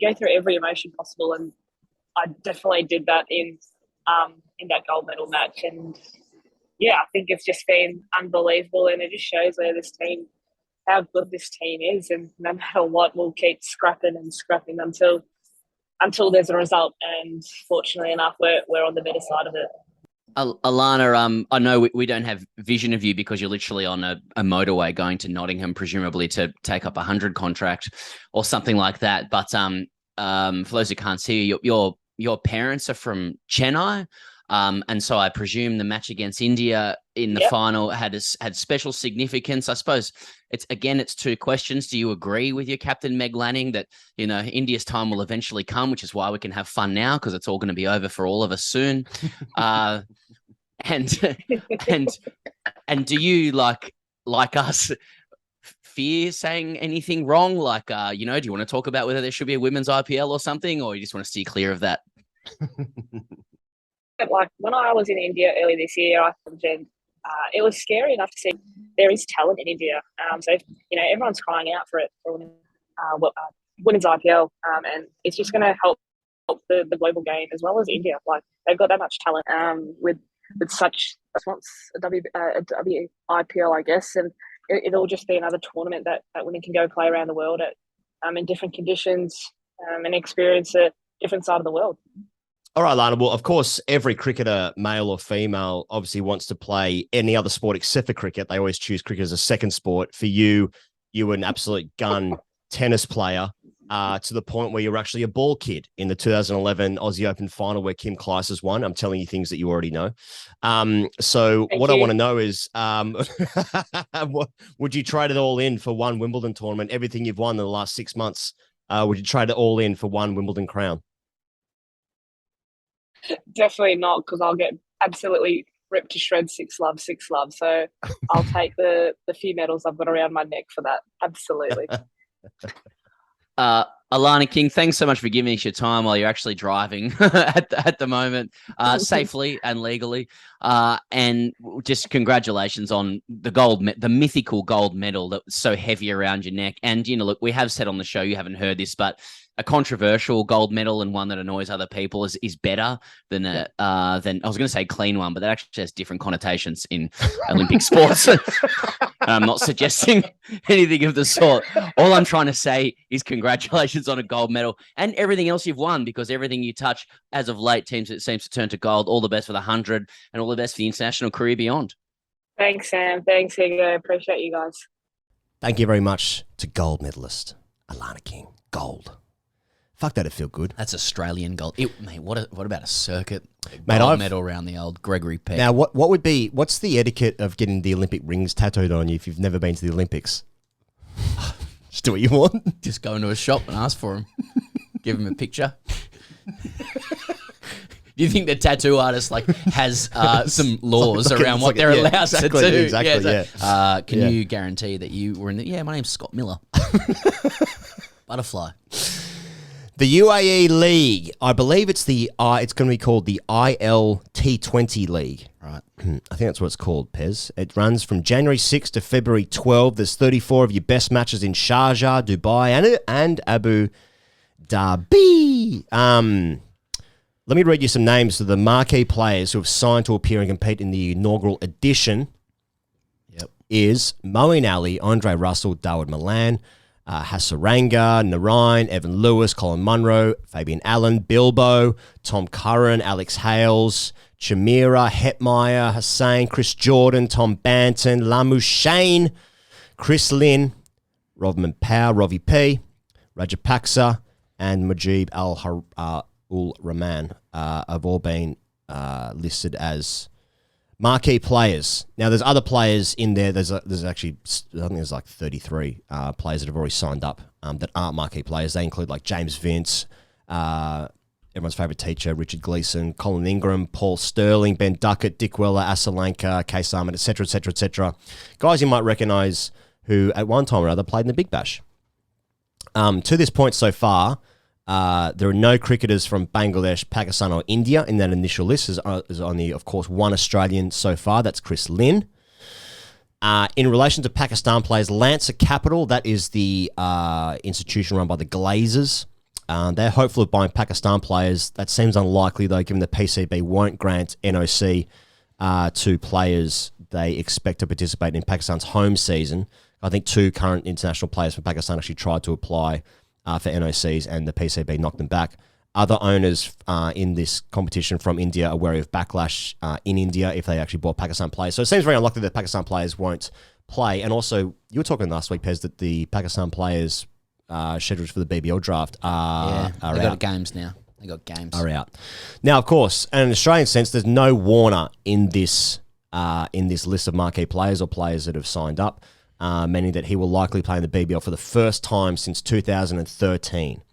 go through every emotion possible. And I definitely did that in that gold medal match. And yeah, I think it's just been unbelievable, and it just shows how good this team is, and no matter what, we'll keep scrapping and scrapping until there's a result. And fortunately enough, we're on the better side of it. Alana, I know we don't have vision of you because you're literally on a motorway going to Nottingham, presumably to take up a 100 contract or something like that. But for those who can't see you, your parents are from Chennai. And so I presume the match against India in the final had special significance. I suppose it's two questions. Do you agree with your captain, Meg Lanning, that, you know, India's time will eventually come, which is why we can have fun now, because it's all going to be over for all of us soon. And do you like us fear saying anything wrong? Like, do you want to talk about whether there should be a women's IPL or something, or you just want to steer clear of that? Like when I was in India early this year, I mentioned it was scary enough to see there is talent in India. So everyone's crying out for it for women's IPL, and it's just going to help the global game as well as India. Like they've got that much talent with such response a WIPL, I guess, and it'll just be another tournament that women can go play around the world at in different conditions and experience a different side of the world. All right, Lana. Well, of course, every cricketer, male or female, obviously wants to play any other sport except for cricket. They always choose cricket as a second sport. For you, you were an absolute gun tennis player to the point where you were actually a ball kid in the 2011 Aussie Open final where Kim Clijsters won. I'm telling you things that you already know. So Thank what you. I want to know is, would you trade it all in for one Wimbledon tournament? Everything you've won in the last 6 months, would you trade it all in for one Wimbledon crown? Definitely not, because I'll get absolutely ripped to shreds. 6 love. So I'll take the few medals I've got around my neck for that. Absolutely. Alana King, thanks so much for giving us your time while you're actually driving at the moment, safely and legally. And just congratulations on the mythical gold medal that was so heavy around your neck. And, look, we have said on the show, you haven't heard this, but a controversial gold medal and one that annoys other people is better than I was going to say clean one, but that actually has different connotations in Olympic sports. I'm not suggesting anything of the sort. All I'm trying to say is congratulations on a gold medal and everything else you've won, because everything you touch as of late seems to turn to gold. All the best for the 100 and all the best for the international career beyond. Thanks, Sam. Thanks, Higgins. Appreciate you guys. Thank you very much to gold medalist Alana King. Gold. Fuck, that'd feel good. That's Australian gold. Mate, what about a circuit Mate, medal around the old Gregory Peck? Now, what's the etiquette of getting the Olympic rings tattooed on you if you've never been to the Olympics? Just do what you want. Just go into a shop and ask for them. Give them a picture. Do you think the tattoo artist has some laws around what they're allowed to do? Exactly, Can you guarantee that you were in the... Yeah, my name's Scott Miller. Butterfly. The UAE League, I believe it's going to be called the IL T20 League. Right. I think that's what it's called, Pez. It runs from January 6 to February 12. There's 34 of your best matches in Sharjah, Dubai, and Abu Dhabi. Let me read you some names of the marquee players who have signed to appear and compete in the inaugural edition. Yep. Is Moeen Ali, Andre Russell, Dawood Milan, Hasaranga, Narine, Evan Lewis, Colin Munro, Fabian Allen, Bilbo, Tom Curran, Alex Hales, Chamira, Hetmeyer, Hussain, Chris Jordan, Tom Banton, Lamu Shane, Chris Lynn, Rovman Power, Rovi P, Rajapaksa, and Mujib Al-Rahman have all been listed as marquee players. Now, there's other players in there. There's actually, I think there's like 33 players that have already signed up that aren't marquee players. They include like James Vince, everyone's favourite teacher, Richard Gleeson, Colin Ingram, Paul Sterling, Ben Duckett, Dick Weller, Asalanka, Case Armand, etc., etc., etc. Guys you might recognise who at one time or other played in the Big Bash. To this point so far, there are no cricketers from Bangladesh, Pakistan or India in that initial list. There's only, of course, one Australian so far. That's Chris Lynn. In relation to Pakistan players, Lancer Capital, that is the institution run by the Glazers. They're hopeful of buying Pakistan players. That seems unlikely, though, given the PCB won't grant NOC to players they expect to participate in Pakistan's home season. I think 2 current international players from Pakistan actually tried to apply for NOCs, and the PCB knocked them back. Other owners in this competition from India are wary of backlash in India if they actually bought Pakistan players. So it seems very unlikely that Pakistan players won't play. And also, you were talking last week, Pez, that the Pakistan players scheduled for the BBL draft are they got out. games now. They got games. Are out. Now, of course, in an Australian sense, there's no Warner in this list of marquee players or players that have signed up, meaning that he will likely play in the BBL for the first time since 2013.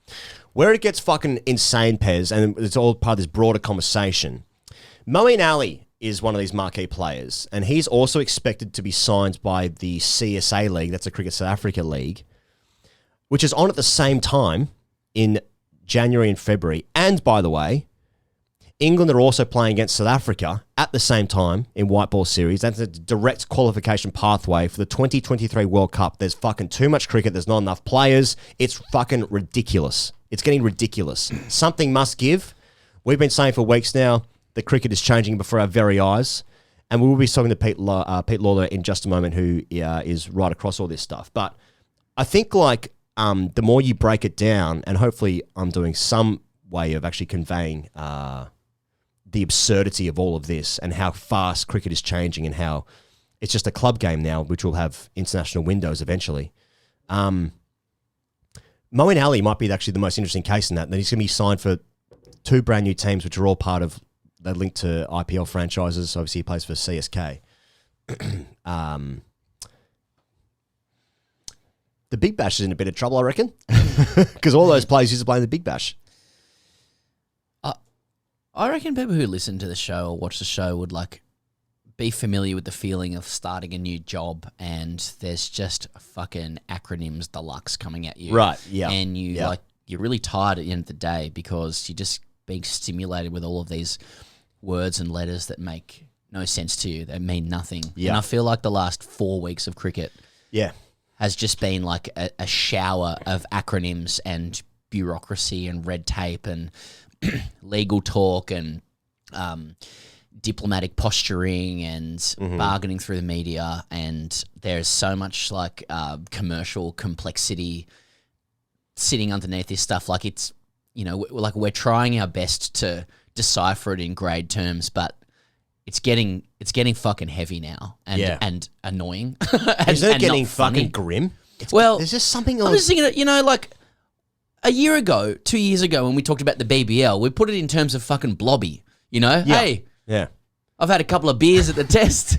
Where it gets fucking insane, Pez, and it's all part of this broader conversation, Moeen Ali is one of these marquee players, and he's also expected to be signed by the CSA League, that's the Cricket South Africa League, which is on at the same time in January and February. And, by the way, England are also playing against South Africa at the same time in white ball series. That's a direct qualification pathway for the 2023 World Cup. There's fucking too much cricket. There's not enough players. It's fucking ridiculous. It's getting ridiculous. Something must give. We've been saying for weeks now that cricket is changing before our very eyes. And we will be talking to Pete Lawler in just a moment, who is right across all this stuff. But I think, like, the more you break it down, and hopefully I'm doing some way of actually conveying the absurdity of all of this and how fast cricket is changing and how it's just a club game now, which will have international windows eventually. Moeen Ali might be actually the most interesting case in that. And he's going to be signed for 2 brand new teams, which are all part of, they're linked to IPL franchises. Obviously, he plays for CSK. The Big Bash is in a bit of trouble, I reckon, because all those players used to play in the Big Bash. I reckon people who listen to the show or watch the show would like be familiar with the feeling of starting a new job and there's just fucking acronyms deluxe coming at you. Right, yeah. And you're really tired at the end of the day because you're just being stimulated with all of these words and letters that make no sense to you. They mean nothing. Yeah. And I feel like the last 4 weeks of cricket has just been like a shower of acronyms and bureaucracy and red tape and legal talk and diplomatic posturing and bargaining through the media, and there's so much like commercial complexity sitting underneath this stuff. Like it's, like we're trying our best to decipher it in grade terms, but it's getting fucking heavy now and annoying. Is it and getting not funny. fucking grim? There's just something I'm else. just thinking, like a year ago, 2 years ago, when we talked about the BBL, we put it in terms of fucking blobby. Hey, I've had a couple of beers at the test.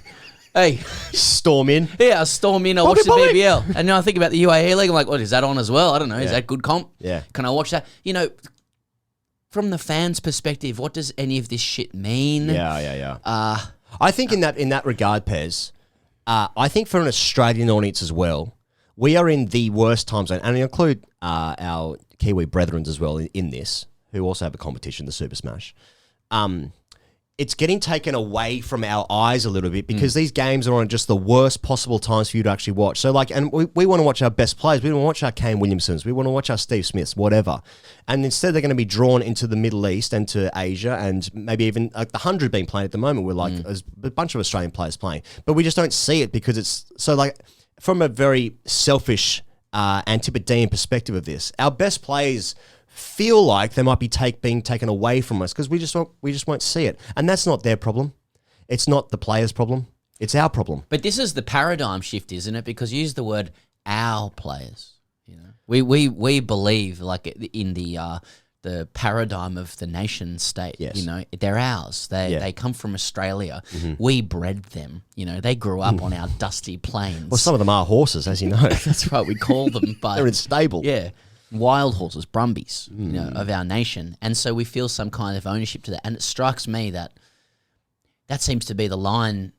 Hey, storm in. Yeah, I storm in. I watch the BBL, and now I think about the UAE League. I'm like, what is that on as well? I don't know. Is that good comp? Yeah. Can I watch that? From the fans' perspective, what does any of this shit mean? Yeah. I think in that regard, Pez, I think for an Australian audience as well, we are in the worst time zone, and I include our Kiwi brethren as well in this, who also have a competition, the Super Smash. It's getting taken away from our eyes a little bit because these games are on just the worst possible times for you to actually watch. So, like, and we want to watch our best players. We want to watch our Kane Williamsons. We want to watch our Steve Smiths, whatever. And instead, they're going to be drawn into the Middle East and to Asia, and maybe even like the 100 being played at the moment. We're like, there's a bunch of Australian players playing, but we just don't see it because it's so like from a very selfish Antipodean perspective of this, our best players feel like they might be being taken away from us because we just won't see it, and that's not their problem. It's not the players' problem. It's our problem. But this is the paradigm shift, isn't it? Because you use the word "our players." We believe like in the paradigm of the nation state. Yes. They're ours. They come from Australia. We bred them. They grew up on our dusty plains. Well, some of them are horses, as you know. That's right. We call them, but they're in stable. Yeah. Wild horses, brumbies, of our nation. And so we feel some kind of ownership to that. And it strikes me that seems to be the line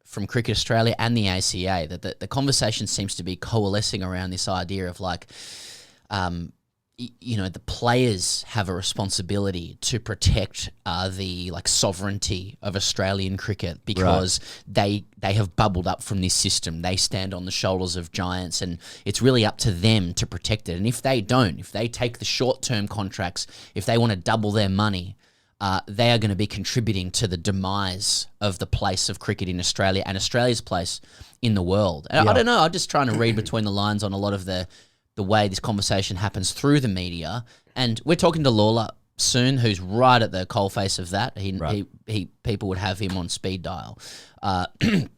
from Cricket Australia and the ACA, that the conversation seems to be coalescing around this idea of like, the players have a responsibility to protect the sovereignty of Australian cricket because they have bubbled up from this system. They stand on the shoulders of giants, and it's really up to them to protect it. And if they don't, if they take the short-term contracts, if they want to double their money, they are going to be contributing to the demise of the place of cricket in Australia and Australia's place in the world. And I don't know. I'm just trying to read between the lines on a lot of the way this conversation happens through the media. And we're talking to LALOR soon, who's right at the coalface of that. People would have him on speed dial. I don't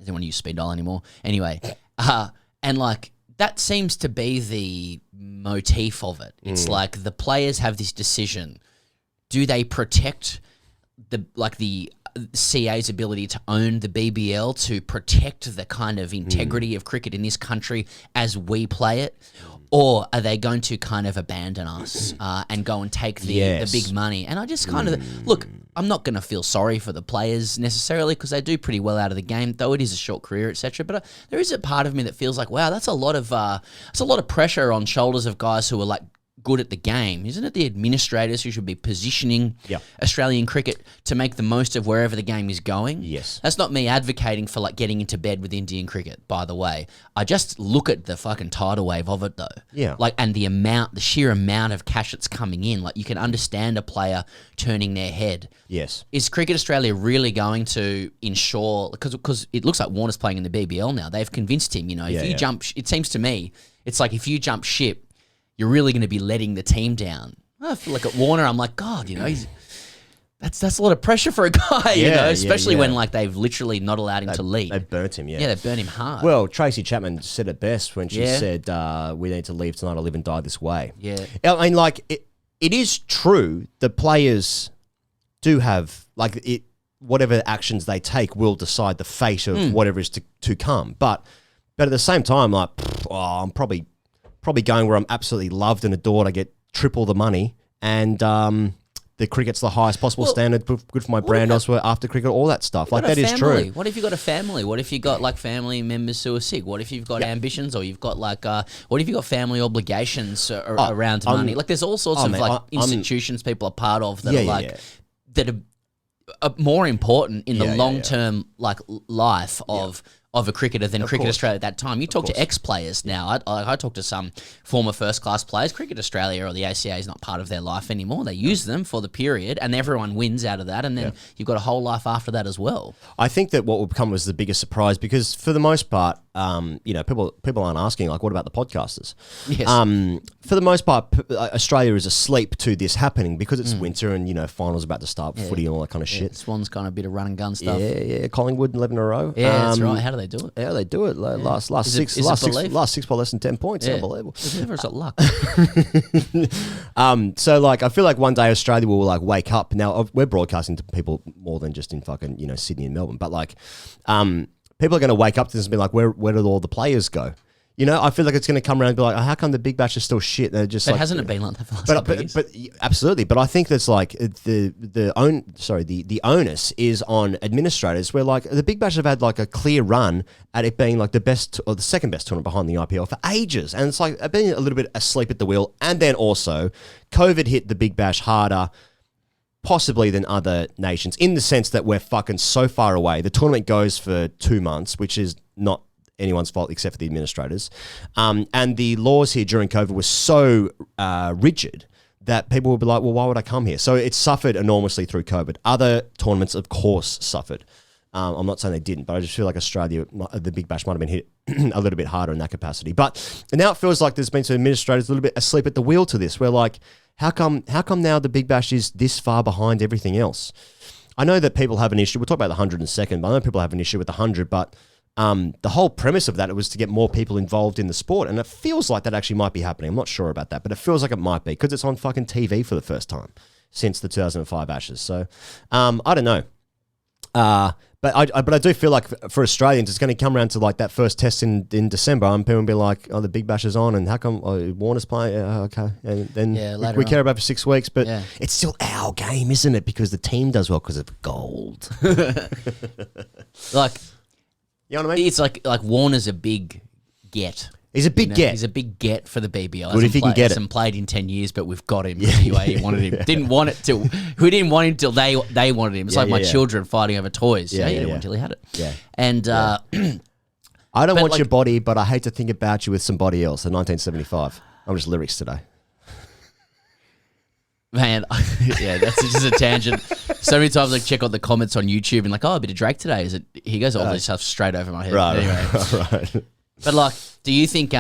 want to use speed dial anymore. Anyway, and that seems to be the motif of it. It's like the players have this decision. Do they protect the CA's ability to own the BBL, to protect the kind of integrity of cricket in this country as we play it? Or are they going to kind of abandon us and go and take the big money? And I just kind of, look, I'm not going to feel sorry for the players necessarily because they do pretty well out of the game, though it is a short career, etc. But there is a part of me that feels like, wow, that's a lot of pressure on shoulders of guys who are good at the game. Isn't it the administrators who should be positioning Australian cricket to make the most of wherever the game is going? Yes. That's not me advocating for getting into bed with Indian cricket, by the way. I just look at the fucking tidal wave of it though. Yeah. And the sheer amount of cash that's coming in. You can understand a player turning their head. Yes. Is Cricket Australia really going to ensure, because it looks like Warner's playing in the BBL now. They've convinced him, if you jump, it seems to me, it's like if you jump ship, you're really going to be letting the team down. I feel like at Warner, I'm like, God, that's a lot of pressure for a guy, especially when they've literally not allowed him to leave. They burnt him, Yeah, they burnt him hard. Well, Tracy Chapman said it best when she said, we need to leave tonight or live and die this way. Yeah. I mean, it is true the players do have, whatever actions they take will decide the fate of whatever is to come. But at the same time, I'm probably going where I'm absolutely loved and adored. I get triple the money, and the cricket's the highest possible standard, good for my brand also after cricket, all that stuff. That is true. What if you got a family? What if you got family members who are sick? What if you've got ambitions, or you've got what if you got family obligations around money? There's all sorts of institutions people are part of that that are more important in the long term life of a cricketer than Cricket Australia at that time. You talk to ex-players now. I talk to some former first-class players. Cricket Australia or the ACA is not part of their life anymore. They use them for the period, and everyone wins out of that, and then you've got a whole life after that as well. I think that what will become was the biggest surprise because for the most part, people aren't asking, what about the podcasters? Yes. For the most part, Australia is asleep to this happening because it's winter and, finals about to start, footy and all that kind of shit. Swans kind of a bit of run and gun stuff. Yeah. Collingwood 11 in a row. Yeah, that's right. How do they do it? Yeah, they do it. Last six by less than 10 points. Unbelievable. Never got luck. So I feel like one day Australia will wake up. Now we're broadcasting to people more than just in fucking Sydney and Melbourne, but people are going to wake up to this and be like, where did all the players go? I feel like it's going to come around and be like, how come the Big Bash is still shit? They're just hasn't it been like that for the last couple of years? But absolutely. But I think that's the onus is on administrators where the Big Bash have had a clear run at it being the best or the second best tournament behind the IPL for ages. And it's being a little bit asleep at the wheel. And then also COVID hit the Big Bash harder possibly than other nations in the sense that we're fucking so far away. The tournament goes for 2 months, which is not anyone's fault except for the administrators. And the laws here during COVID were so rigid that people would be like, well, why would I come here? So it suffered enormously through COVID. Other tournaments, of course, suffered. I'm not saying they didn't, but I just feel like Australia, the Big Bash might have been hit a little bit harder in that capacity. But now it feels like there's been some administrators a little bit asleep at the wheel to this. We're how come now the Big Bash is this far behind everything else? I know that people have an issue. We'll talk about the 100 in a second, but I know people have an issue with the 100, but the whole premise of that was to get more people involved in the sport, and it feels like that actually might be happening. I'm not sure about that, but it feels like it might be because it's on fucking TV for the first time since the 2005 Ashes. So I don't know. But I do feel like for Australians, it's going to come around to that first test in December, and people will be like, "Oh, the Big Bash is on, and how come Warner's playing?" Okay, and then we care about it for 6 weeks, but it's still our game, isn't it? Because the team does well because of gold. You know what I mean? It's like Warner's a big get. He's a big get. He's a big get for the BBL. Good if he can get it. Hasn't played in 10 years, but we've got him. Anyway, he wanted him. Didn't want it till we didn't want him till they wanted him. It's like my children fighting over toys. He didn't want until he had it. Yeah. And I don't want your body, but I hate to think about you with somebody else. In 1975. I'm just lyrics today. Man, that's just a tangent. So many times I check out the comments on YouTube and like, oh, a bit of Drake today. Is it? He goes all this stuff straight over my head. Right, anyway. right. But like, do you think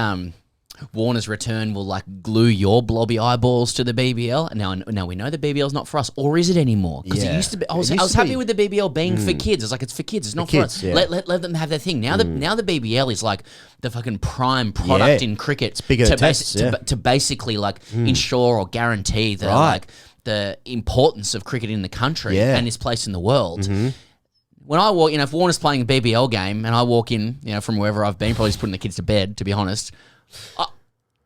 Warner's return will like glue your blobby eyeballs to the BBL? And now we know the BBL's not for us, or is it anymore? Because it used to be. I was happy with the BBL being for kids. It's like it's for kids. It's not for us. Yeah. Let them have their thing. Now the BBL is like the fucking prime product in cricket. It's bigger than tests, to basically like ensure or guarantee the like the importance of cricket in the country and its place in the world. When I walk, if Warner's playing a BBL game and I walk in, from wherever I've been, probably just putting the kids to bed, to be honest.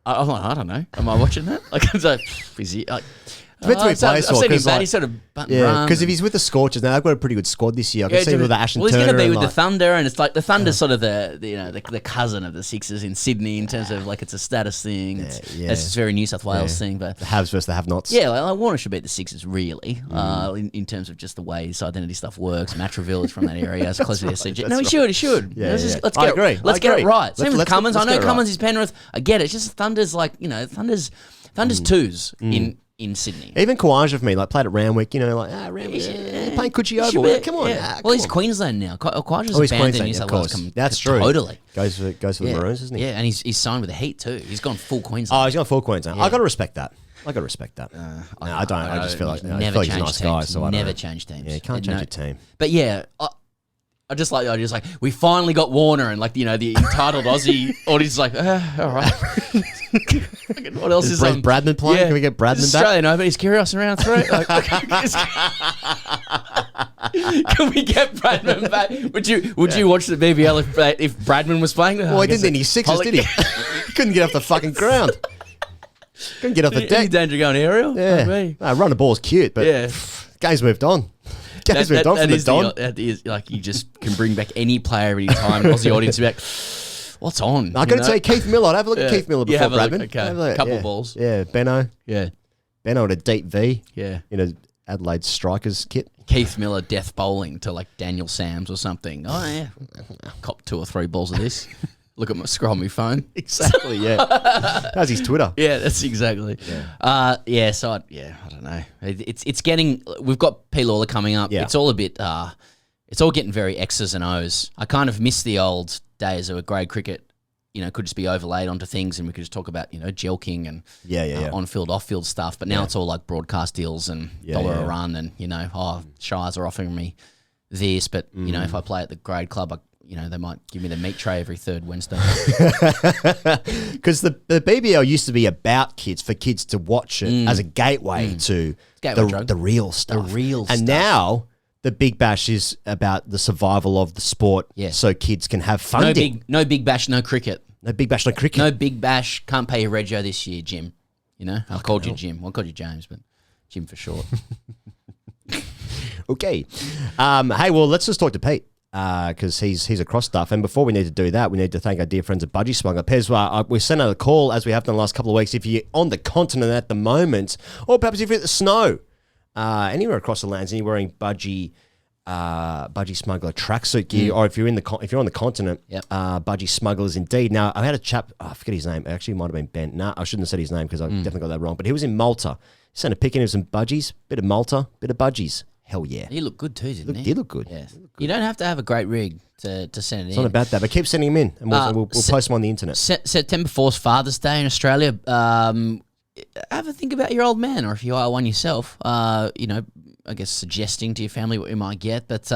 I'm like, I don't know. Am I watching that? Like, it's like, is he? Like, Depends who he plays for. I've seen him bat. He's sort of button run. Because if he's with the Scorchers, now they've got a pretty good squad this year. I can see him with the Ashton Turner. Well, he's going to be with the Thunder, and it's like the Thunder's sort of the cousin of the Sixers in Sydney in terms of like it's a status thing. It's just very New South Wales thing. But the haves versus the have-nots. Yeah, like Warner should beat the Sixers really in terms of just the way his identity stuff works. Matraville is from that area, as close to the SCG. No, he should. Yeah, let's get it right. Same with Cummins. I know Cummins is Penrith. I get it. It's just Thunder's like Thunder's twos in Sydney. Even Kawaja for me, like played at Randwick, Randwick, playing Coochie Oval. Come on. Well, he's Queensland now. Kawaja's abandoned New South Wales. That's true. Totally. Goes for the Maroons, isn't he? Yeah, and he's signed with the Heat too. He's gone full Queensland. Oh, he's gone full Queensland. I got to respect that. I don't. I just feel like he's a nice guy. So I never change teams. Yeah, you can't change your team. But yeah, I just like we finally got Warner and like the entitled Aussie audience is like all right. What else is Bradman playing? Can we get Bradman back? Australian Nobody's curious in round 3. Like, can we get Bradman back? Would you watch the BBL if Bradman was playing? Well, he didn't in his sixes, did he? Couldn't get off the fucking ground. Couldn't get off the deck. Danger going aerial. Yeah, run the ball's cute, but game's moved on. Game's moved on from the Don. That is like you just can bring back any player any time. Aussie audience back. What's on? I got to tell you, Keith Miller. I'd have a look at Keith Miller before Bradman. Okay, couple balls. Yeah, Benno. Yeah, Benno at a deep V. Yeah, in a Adelaide Strikers kit. Keith Miller death bowling to like Daniel Sams or something. Oh yeah, cop 2 or 3 balls of this. Look at my scroll on my phone. Exactly. Yeah, that's his Twitter. Yeah, that's exactly. Yeah. So I don't know. It's getting. We've got P. Lawler coming up. Yeah. It's all a bit. It's all getting very X's and O's. I kind of miss the old days of grade cricket. Could just be overlaid onto things, and we could just talk about jelking and on-field, off-field stuff. But now it's all like broadcast deals and dollar a run, and Shires are offering me this, but if I play at the grade club, they might give me the meat tray every 3rd Wednesday. Because the BBL used to be about kids, for kids to watch it as a gateway to the real stuff. And now the Big Bash is about the survival of the sport, so kids can have funding. No big bash, no cricket. No Big Bash, no cricket. No Big Bash, can't pay your regio this year, Jim. I called you Jim. Well, I called you James, but Jim for short. Okay. Hey, well, let's just talk to Pete. Because he's across stuff. And before we need to do that, we need to thank our dear friends at Budgy Smuggler. Pez, we sent out a call, as we have done the last couple of weeks, if you're on the continent at the moment, or perhaps if you're at the snow, anywhere across the lands, and you're wearing Budgy Smuggler tracksuit gear, or if you're on the continent, Budgy Smugglers indeed. Now, I had a chap, I forget his name, actually it might have been Ben. Nah, I shouldn't have said his name because I definitely got that wrong, but he was in Malta. He sent a pic in of some budgies, bit of Malta, bit of budgies. Hell yeah. He looked good too, didn't he? He looked good. Yeah. You don't have to have a great rig to send it in. It's not about that, but keep sending him in, and we'll post them on the internet. September 4th, Father's Day in Australia. Have a think about your old man, or if you are one yourself, I guess suggesting to your family what you might get. But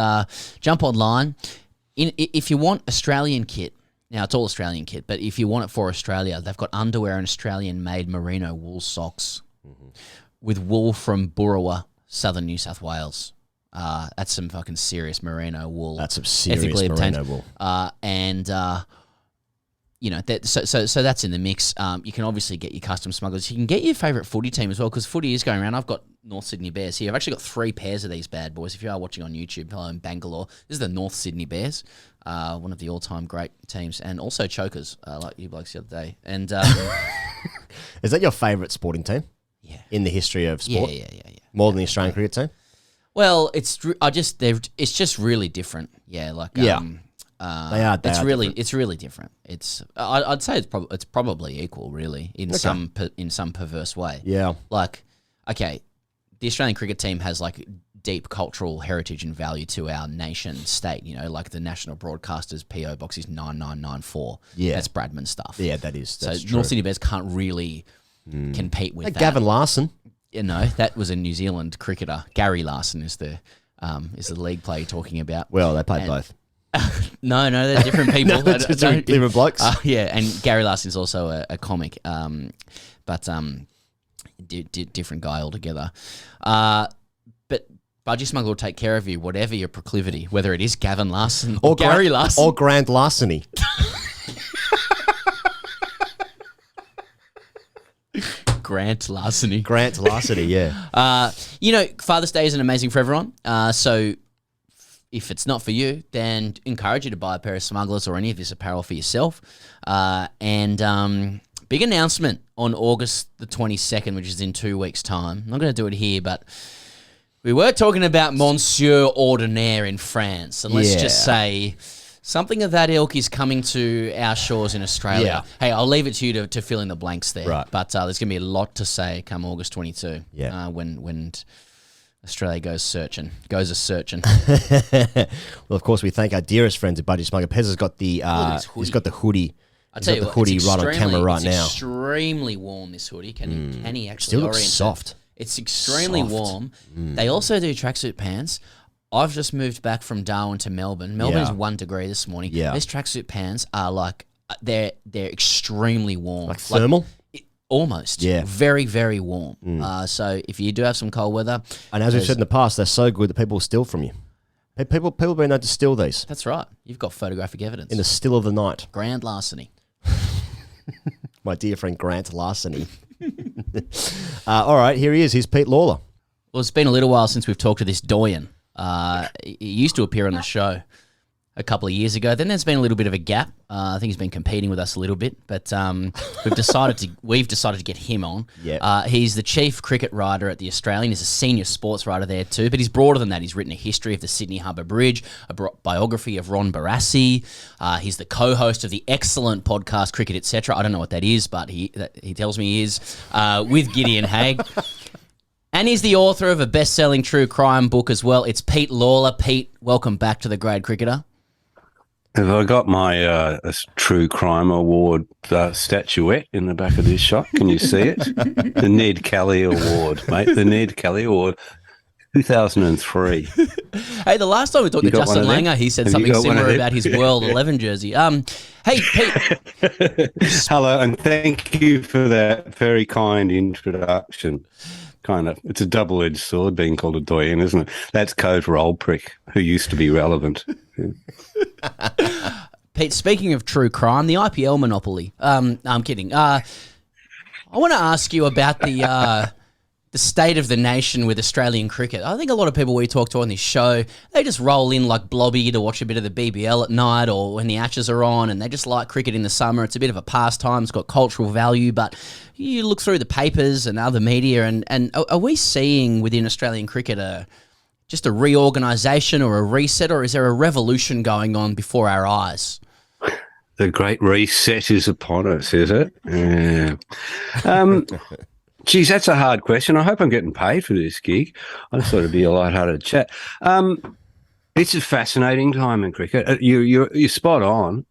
jump online. If you want Australian kit, now it's all Australian kit, but if you want it for Australia, they've got underwear and Australian-made merino wool socks with wool from Burrawa, southern New South Wales. That's some fucking serious merino wool. That's some serious merino wool. So that's in the mix. You can obviously get your custom smugglers. You can get your favourite footy team as well, because footy is going around. I've got North Sydney Bears here. I've actually got 3 pairs of these bad boys. If you are watching on YouTube, hello in Bangalore. This is the North Sydney Bears. one of the all-time great teams, and also chokers, like you blokes the other day. And Is that your favourite sporting team? Yeah. In the history of sport? Yeah. More than the Australian cricket team? Well, it's just really different. Yeah, like They are. It's really different. it's really different. I'd say it's probably equal, really, in some perverse way. Yeah. Like, okay, the Australian cricket team has like deep cultural heritage and value to our nation state. You know, like the national broadcaster's PO box is 9994. Yeah, that's Bradman stuff. Yeah, that's so true. North Sydney Bears can't really compete with Like that. Gavin Larson. You know, that was a New Zealand cricketer. Gary Larson is the league player you're talking about. Well, they played both. No, they're different people. No, they're different blokes. Yeah, and Gary Larson is also a comic, but different guy altogether. But Budgy Smuggler will take care of you, whatever your proclivity, whether it is Gavin Larson or Gary Larson. Or grand larceny. Grant Larceny. Grant larceny, yeah. You know, Father's Day isn't amazing for everyone. So if it's not for you, then encourage you to buy a pair of Smugglers or any of this apparel for yourself. And big announcement on August the 22nd, which is in 2 weeks' time. I'm not going to do it here, but we were talking about Monsieur Ordinaire in France. And let's just say something of that ilk is coming to our shores in Australia. Yeah. Hey, I'll leave it to you to fill in the blanks there. Right. But there's going to be a lot to say come August 22. Yeah. When Australia goes a-searching. Well, of course, we thank our dearest friends at Budgy Smuggler. Pez has got the he's got the hoodie. I'll tell you what, hoodie right on camera right now. It's extremely warm, this hoodie. Can he actually Still looks orient it? soft. It's extremely Soft. warm. They also do tracksuit pants. I've just moved back from Darwin to Melbourne. Melbourne is 1 degree this morning. Yeah. These tracksuit pants are like they're extremely warm. Like thermal? Almost. Yeah. Very, very warm. So if you do have some cold weather. And as we've said in the past, they're so good that people will steal from you. People have been known to steal these. That's right. You've got photographic evidence. In the still of the night. Grand larceny. My dear friend Grant Larceny. All right, here he is. Here's Pete Lawler. Well, it's been a little while since we've talked to this doyen. He used to appear on the show a couple of years ago. Then there's been a little bit of a gap. I think he's been competing with us a little bit, but we've decided to get him on. Yeah. He's the chief cricket writer at the Australian. He's a senior sports writer there too, but he's broader than that. He's written a history of the Sydney Harbour Bridge, a biography of Ron Barassi. He's the co-host of the excellent podcast Cricket Etc. I don't know what that is, but he tells me he is with Gideon Haig. And he's the author of a best-selling true crime book as well. It's Pete Lawler. Pete, welcome back to The Grade Cricketer. Have I got my True Crime Award statuette in the back of this shot? Can you see it? The Ned Kelly Award, mate. The Ned Kelly Award, 2003. Hey, the last time we talked to Justin Langer, he said something similar about his World 11 jersey. Hey, Pete. Hello, and thank you for that very kind introduction. It's a double-edged sword being called a doyen, isn't it? That's code for old prick who used to be relevant. Pete, speaking of true crime, the IPL monopoly. No, I'm kidding. I want to ask you about the state of the nation with Australian cricket. I think a lot of people we talk to on this show, they just roll in like Blobby to watch a bit of the BBL at night or when the Ashes are on, and they just like cricket in the summer. It's a bit of a pastime. It's got cultural value, but you look through the papers and other media, and are we seeing within Australian cricket just a reorganisation or a reset, or is there a revolution going on before our eyes? The great reset is upon us, is it? Yeah. Geez, that's a hard question. I hope I'm getting paid for this gig. I just thought it'd be a lighthearted chat. It's a fascinating time in cricket. You're spot on.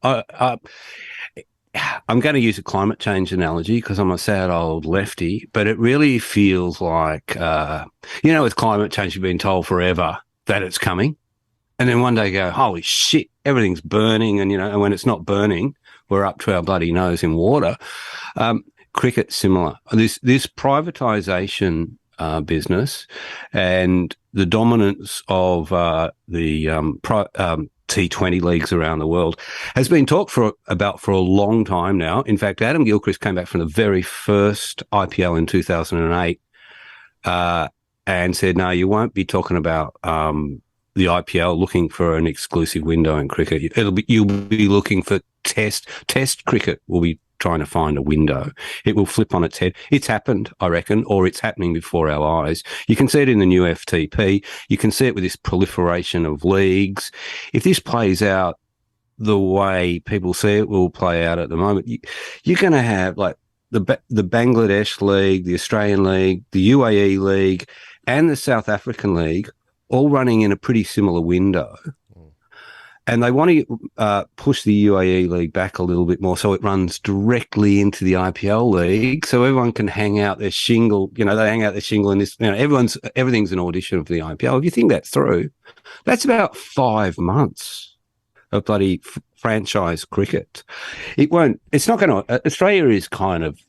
I'm going to use a climate change analogy because I'm a sad old lefty, but it really feels like, with climate change, you've been told forever that it's coming. And then one day you go, holy shit, everything's burning. And when it's not burning, we're up to our bloody nose in water. Cricket, similar. This privatisation business and the dominance of the T20 leagues around the world has been talked about for a long time now. In fact, Adam Gilchrist came back from the very first IPL in 2008 and said, no, you won't be talking about the IPL looking for an exclusive window in cricket. You'll be looking for test cricket. Will be trying to find a window. It will flip on its head. It's happened, I reckon, or it's happening before our eyes. You can see it in the new FTP. You can see it with this proliferation of leagues. If this plays out the way people see it will play out at the moment, you're going to have like the Bangladesh League, the Australian League, the UAE League, and the South African League all running in a pretty similar window. And they want to push the UAE League back a little bit more so it runs directly into the IPL League so everyone can hang out their shingle. They hang out their shingle in this, everything's an audition for the IPL. If you think that through, that's about 5 months of bloody franchise cricket. It's not going to, Australia is kind of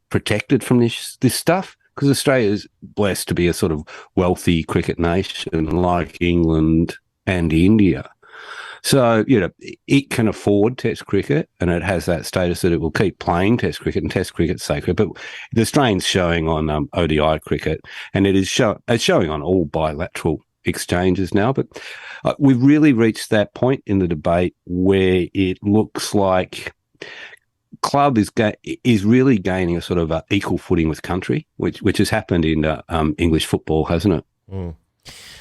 protected from this stuff because Australia is blessed to be a sort of wealthy cricket nation like England and India. So, it can afford Test cricket and it has that status that it will keep playing Test cricket and Test cricket's sacred. But the strain's showing on ODI cricket and it's showing on all bilateral exchanges now. But we've really reached that point in the debate where it looks like club is really gaining a sort of equal footing with country, which has happened in English football, hasn't it? Mm.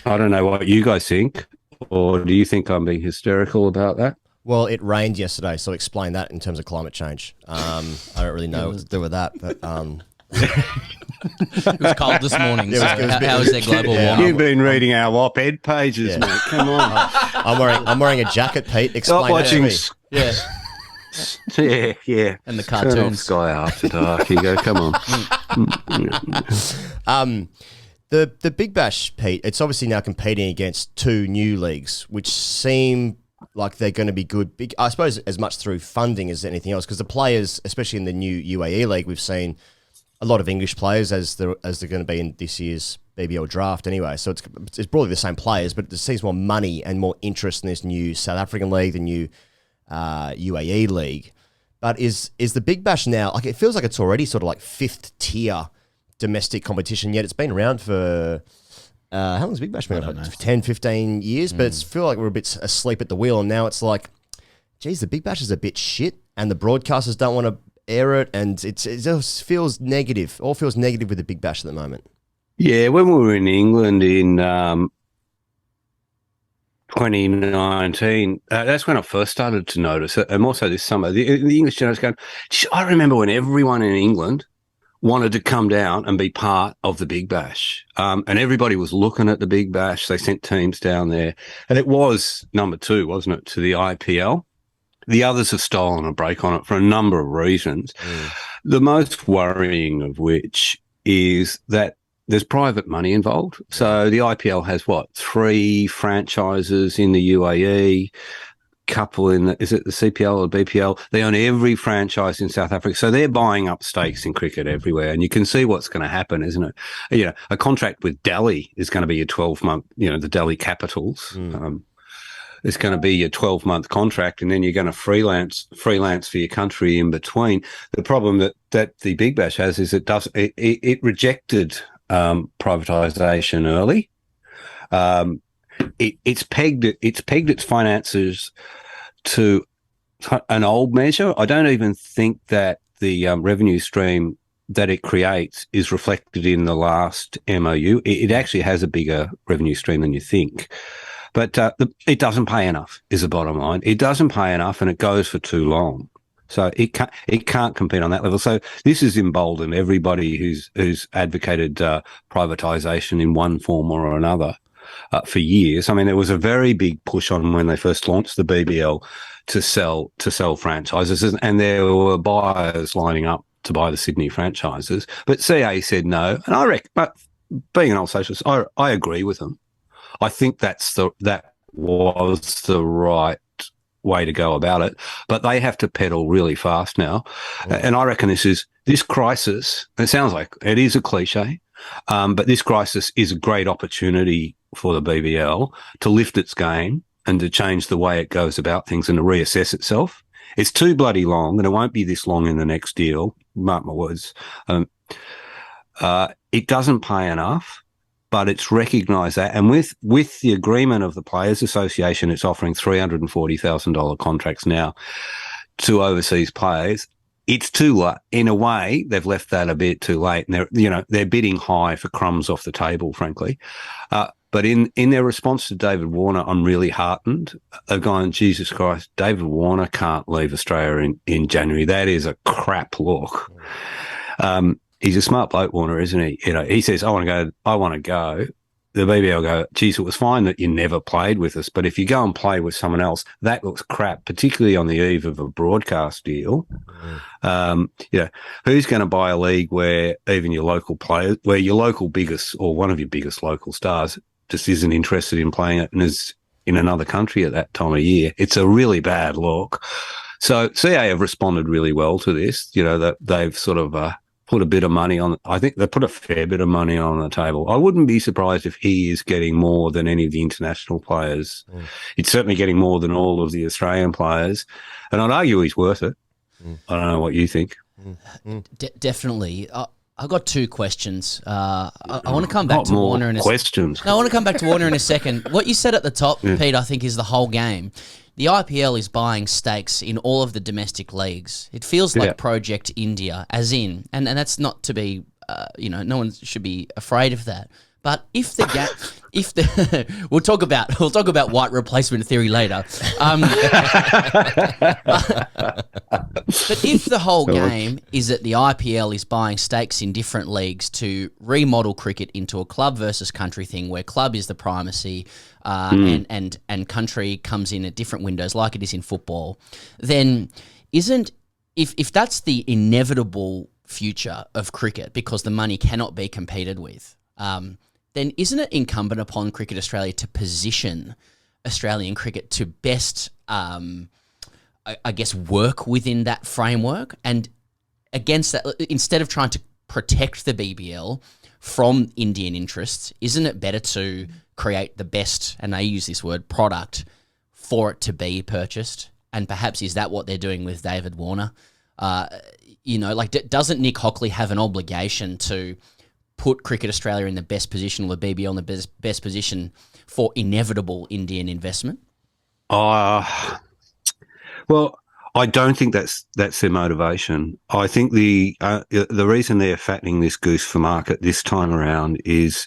I don't know what you guys think. Or do you think I'm being hysterical about that? Well, it rained yesterday, so explain that in terms of climate change. I don't really know what to do with that, but it was cold this morning. So how is there global warming? You've been reading our op-ed pages, mate. Come on. I'm wearing a jacket, Pete. Explain that to me. Yeah. And the cartoons. Sky After Dark. Here you go. Come on. The Big Bash, Pete, it's obviously now competing against two new leagues, which seem like they're going to be good. I suppose as much through funding as anything else, because the players, especially in the new UAE League, we've seen a lot of English players as they're going to be in this year's BBL draft anyway. So it's broadly the same players, but there seems more money and more interest in this new South African League, the new UAE League. But is the Big Bash now, like it feels like it's already sort of like fifth tier domestic competition, yet it's been around for how long has Big Bash been around? 10, 15 years, but it's feel like we're a bit asleep at the wheel, and now it's like, geez, the Big Bash is a bit shit, and the broadcasters don't want to air it, and it just feels negative. All feels negative with the Big Bash at the moment. Yeah, when we were in England in 2019, that's when I first started to notice it, and also this summer, the English journalists going, I remember when everyone in England wanted to come down and be part of the Big Bash. And everybody was looking at the Big Bash. They sent teams down there. And it was number 2, wasn't it, to the IPL? The others have stolen a break on it for a number of reasons. The most worrying of which is that there's private money involved. So the IPL has, 3 franchises in the UAE, couple in is it the CPL or BPL? They own every franchise in South Africa, so they're buying up stakes in cricket everywhere, and you can see what's going to happen, isn't it? A contract with Delhi is going to be a 12-month. The Delhi Capitals. It's going to be your 12-month contract, and then you're going to freelance for your country in between. The problem that the Big Bash has is it rejected privatisation early. It's pegged its finances to an old measure. I don't even think that the revenue stream that it creates is reflected in the last MOU. It actually has a bigger revenue stream than you think. But it doesn't pay enough is the bottom line. It doesn't pay enough, and it goes for too long. So it can't compete on that level. So this has emboldened everybody who's advocated privatisation in one form or another for years. I mean, there was a very big push on when they first launched the BBL to sell franchises, and there were buyers lining up to buy the Sydney franchises. But CA said no, and I reckon, but being an old socialist, I agree with them. I think that was the right way to go about it, but they have to pedal really fast now. And I reckon this crisis, it sounds like it is a cliche, but this crisis is a great opportunity for the BBL to lift its game and to change the way it goes about things and to reassess itself. It's too bloody long, and it won't be this long in the next deal, mark my words. It doesn't pay enough. but it's recognised that, and with the agreement of the Players Association, it's offering $340,000 contracts now to overseas players. It's too late. In a way, they've left that a bit too late, and they're bidding high for crumbs off the table, frankly. But in their response to David Warner, I'm really heartened. They're going, Jesus Christ, David Warner can't leave Australia in January. That is a crap look. He's a smart bloke, Warner, isn't he? He says, I want to go. The BBL go, geez, it was fine that you never played with us, but if you go and play with someone else, that looks crap, particularly on the eve of a broadcast deal. Who's going to buy a league where even your local players, where your local biggest or one of your biggest local stars just isn't interested in playing it and is in another country at that time of year? It's a really bad look. So CA have responded really well to this, that they've sort of put a bit of money on. I think they put a fair bit of money on the table. I wouldn't be surprised if he is getting more than any of the international players. It's certainly getting more than all of the Australian players, and I'd argue he's worth it. I don't know what you think. Definitely. I've got two questions. I want to come back to Warner in a questions. No, I want to come back to Warner in a second. What you said at the top, Pete, I think is the whole game. The IPL is buying stakes in all of the domestic leagues. It feels like Project India, as in, and that's not to be, no one should be afraid of that. But if the we'll talk about white replacement theory later. But if the whole game is that the IPL is buying stakes in different leagues to remodel cricket into a club versus country thing, where club is the primacy, and country comes in at different windows, like it is in football, then if that's the inevitable future of cricket because the money cannot be competed with, then isn't it incumbent upon Cricket Australia to position Australian cricket to best, I guess, work within that framework? And against that, instead of trying to protect the BBL from Indian interests, isn't it better to create the best, and I use this word, product for it to be purchased? And perhaps is that what they're doing with David Warner? Doesn't Nick Hockley have an obligation to put Cricket Australia in the best position, or the BBL in the best position for inevitable Indian investment? Well, I don't think that's their motivation. I think the reason they're fattening this goose for market this time around is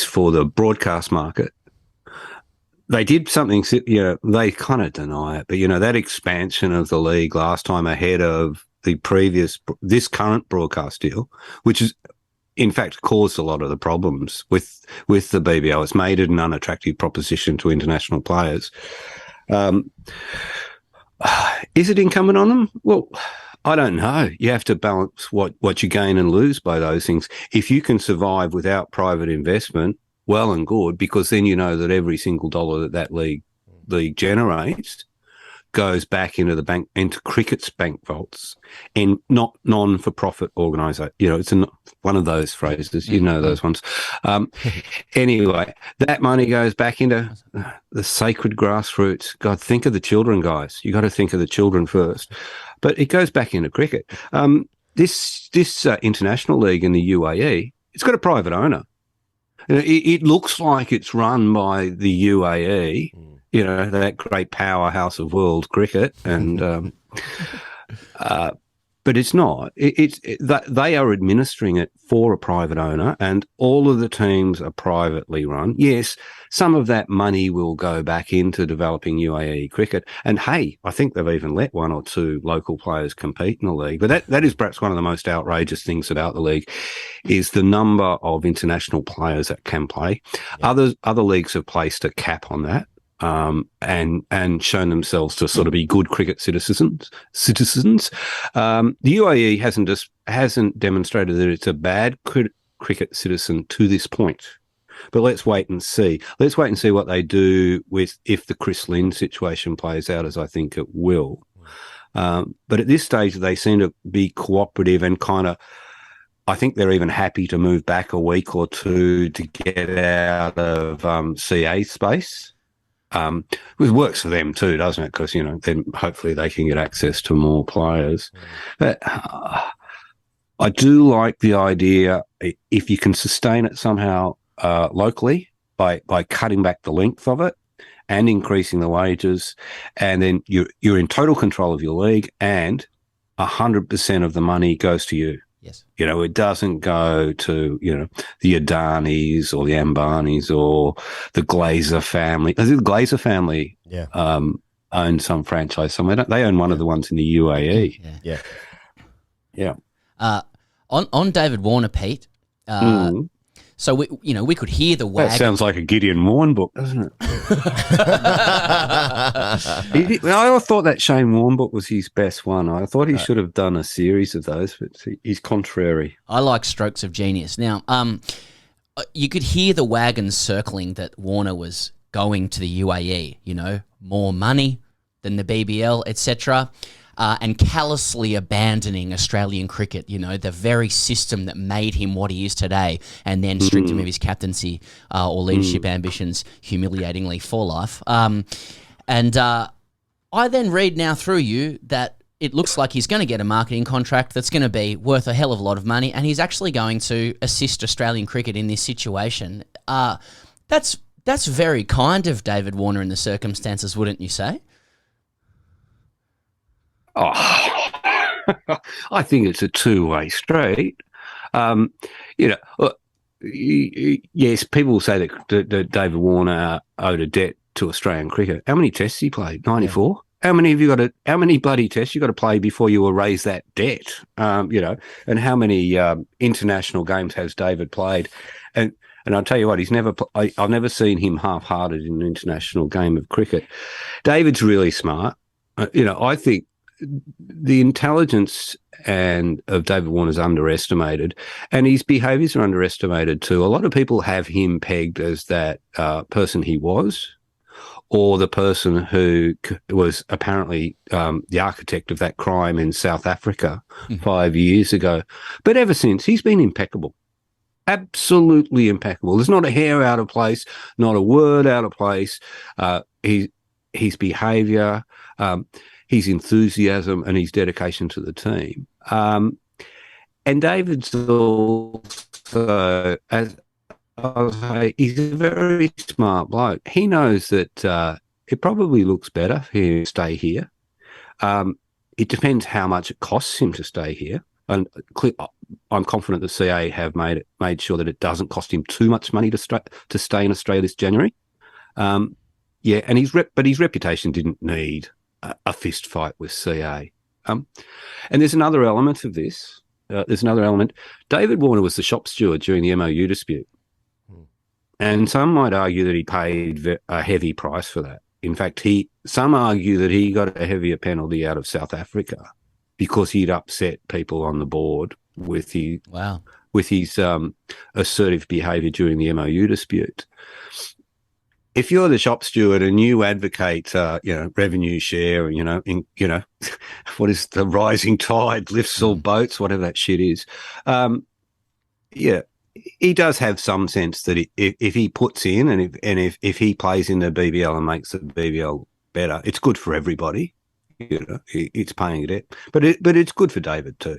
for the broadcast market. They did something, they kind of deny it, but that expansion of the league last time ahead of this current broadcast deal, which is in fact caused a lot of the problems with the BBL. It's made it an unattractive proposition to international players. Is it incumbent on them? Well, I don't know. You have to balance what you gain and lose by those things. If you can survive without private investment, well and good, because then you know that every single dollar that league generates goes back into the bank, into cricket's bank vaults, and not non-for-profit organisation. It's one of those phrases, those ones. Anyway, that money goes back into the sacred grassroots. God, think of the children, guys. You got to think of the children first. But it goes back into cricket. This international league in the UAE, it's got a private owner. It looks like it's run by the UAE. That great powerhouse of world cricket, and but it's not. They are administering it for a private owner, and all of the teams are privately run. Yes, some of that money will go back into developing UAE cricket, and hey, I think they've even let one or two local players compete in the league. But that is perhaps one of the most outrageous things about the league, is the number of international players that can play. Yeah. Other leagues have placed a cap on that. And shown themselves to sort of be good cricket citizens. The UAE hasn't demonstrated that it's a bad cricket citizen to this point. But let's wait and see. Let's wait and see what they do if the Chris Lynn situation plays out, as I think it will. But at this stage, they seem to be cooperative and kind of, I think they're even happy to move back a week or two to get out of CA space. It works for them too, doesn't it? Because, then hopefully they can get access to more players. But I do like the idea, if you can sustain it somehow, locally by cutting back the length of it and increasing the wages, and then you're in total control of your league, and 100% of the money goes to you. Yes. It doesn't go to, the Adanis or the Ambanis or the Glazer family. I think the Glazer family own some franchise somewhere. They own one of the ones in the UAE. Yeah. On David Warner, Pete, so we could hear the wag. That sounds like a Gideon Warren book, doesn't it? I thought that Shane Warne book was his best one. I thought he should have done a series of those, but he's contrary. I like Strokes of Genius. Now, you could hear the wagons circling that Warner was going to the UAE, more money than the BBL, etc., and callously abandoning Australian cricket, the very system that made him what he is today, and then stripped him of his captaincy or leadership ambitions humiliatingly for life. And I then read now through you that it looks like he's going to get a marketing contract that's going to be worth a hell of a lot of money, and he's actually going to assist Australian cricket in this situation. That's very kind of David Warner in the circumstances, wouldn't you say? Oh, I think it's a two-way street. Yes, people will say that David Warner owed a debt to Australian cricket. How many tests he played? 94. Yeah. How many bloody tests you got to play before you erase that debt? And how many international games has David played? And I'll tell you what, I've never seen him half-hearted in an international game of cricket. David's really smart. I think the intelligence of David Warner's underestimated, and his behaviours are underestimated too. A lot of people have him pegged as that person he was, or the person who was apparently the architect of that crime in South Africa 5 years ago. But ever since, he's been impeccable. Absolutely impeccable. There's not a hair out of place, not a word out of place. His behaviour, his enthusiasm, and his dedication to the team. And David's also, as I was saying, he's a very smart bloke. He knows that it probably looks better for him to stay here. It depends how much it costs him to stay here. And I'm confident the CA have made sure that it doesn't cost him too much money to stay in Australia this January. And his reputation didn't need a fist fight with CA. And there's another element of this. David Warner was the shop steward during the MOU dispute. And some might argue that he paid a heavy price for that. In fact, some argue that he got a heavier penalty out of South Africa because he'd upset people on the board with his assertive behaviour during the MOU dispute. If you're the shop steward and you advocate, revenue share, what is the rising tide lifts all boats, whatever that shit is. He does have some sense that if he puts in and if he plays in the BBL and makes the BBL better, it's good for everybody. It's paying a debt, but it's good for David too.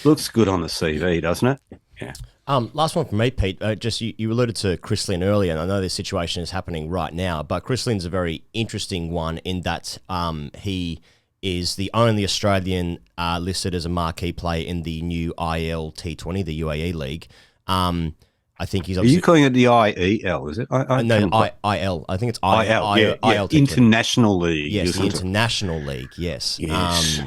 Looks good on the CV, doesn't it? Yeah. Last one from me, Pete. You alluded to Chris Lynn earlier, and I know this situation is happening right now, but Chris Lynn's a very interesting one in that he is the only Australian listed as a marquee player in the new IL T20, the UAE league. I think he's. Are you calling it the IEL? Is it? No, IL. I think it's IL. IL International League. Yes, the International League. Yes. Yes.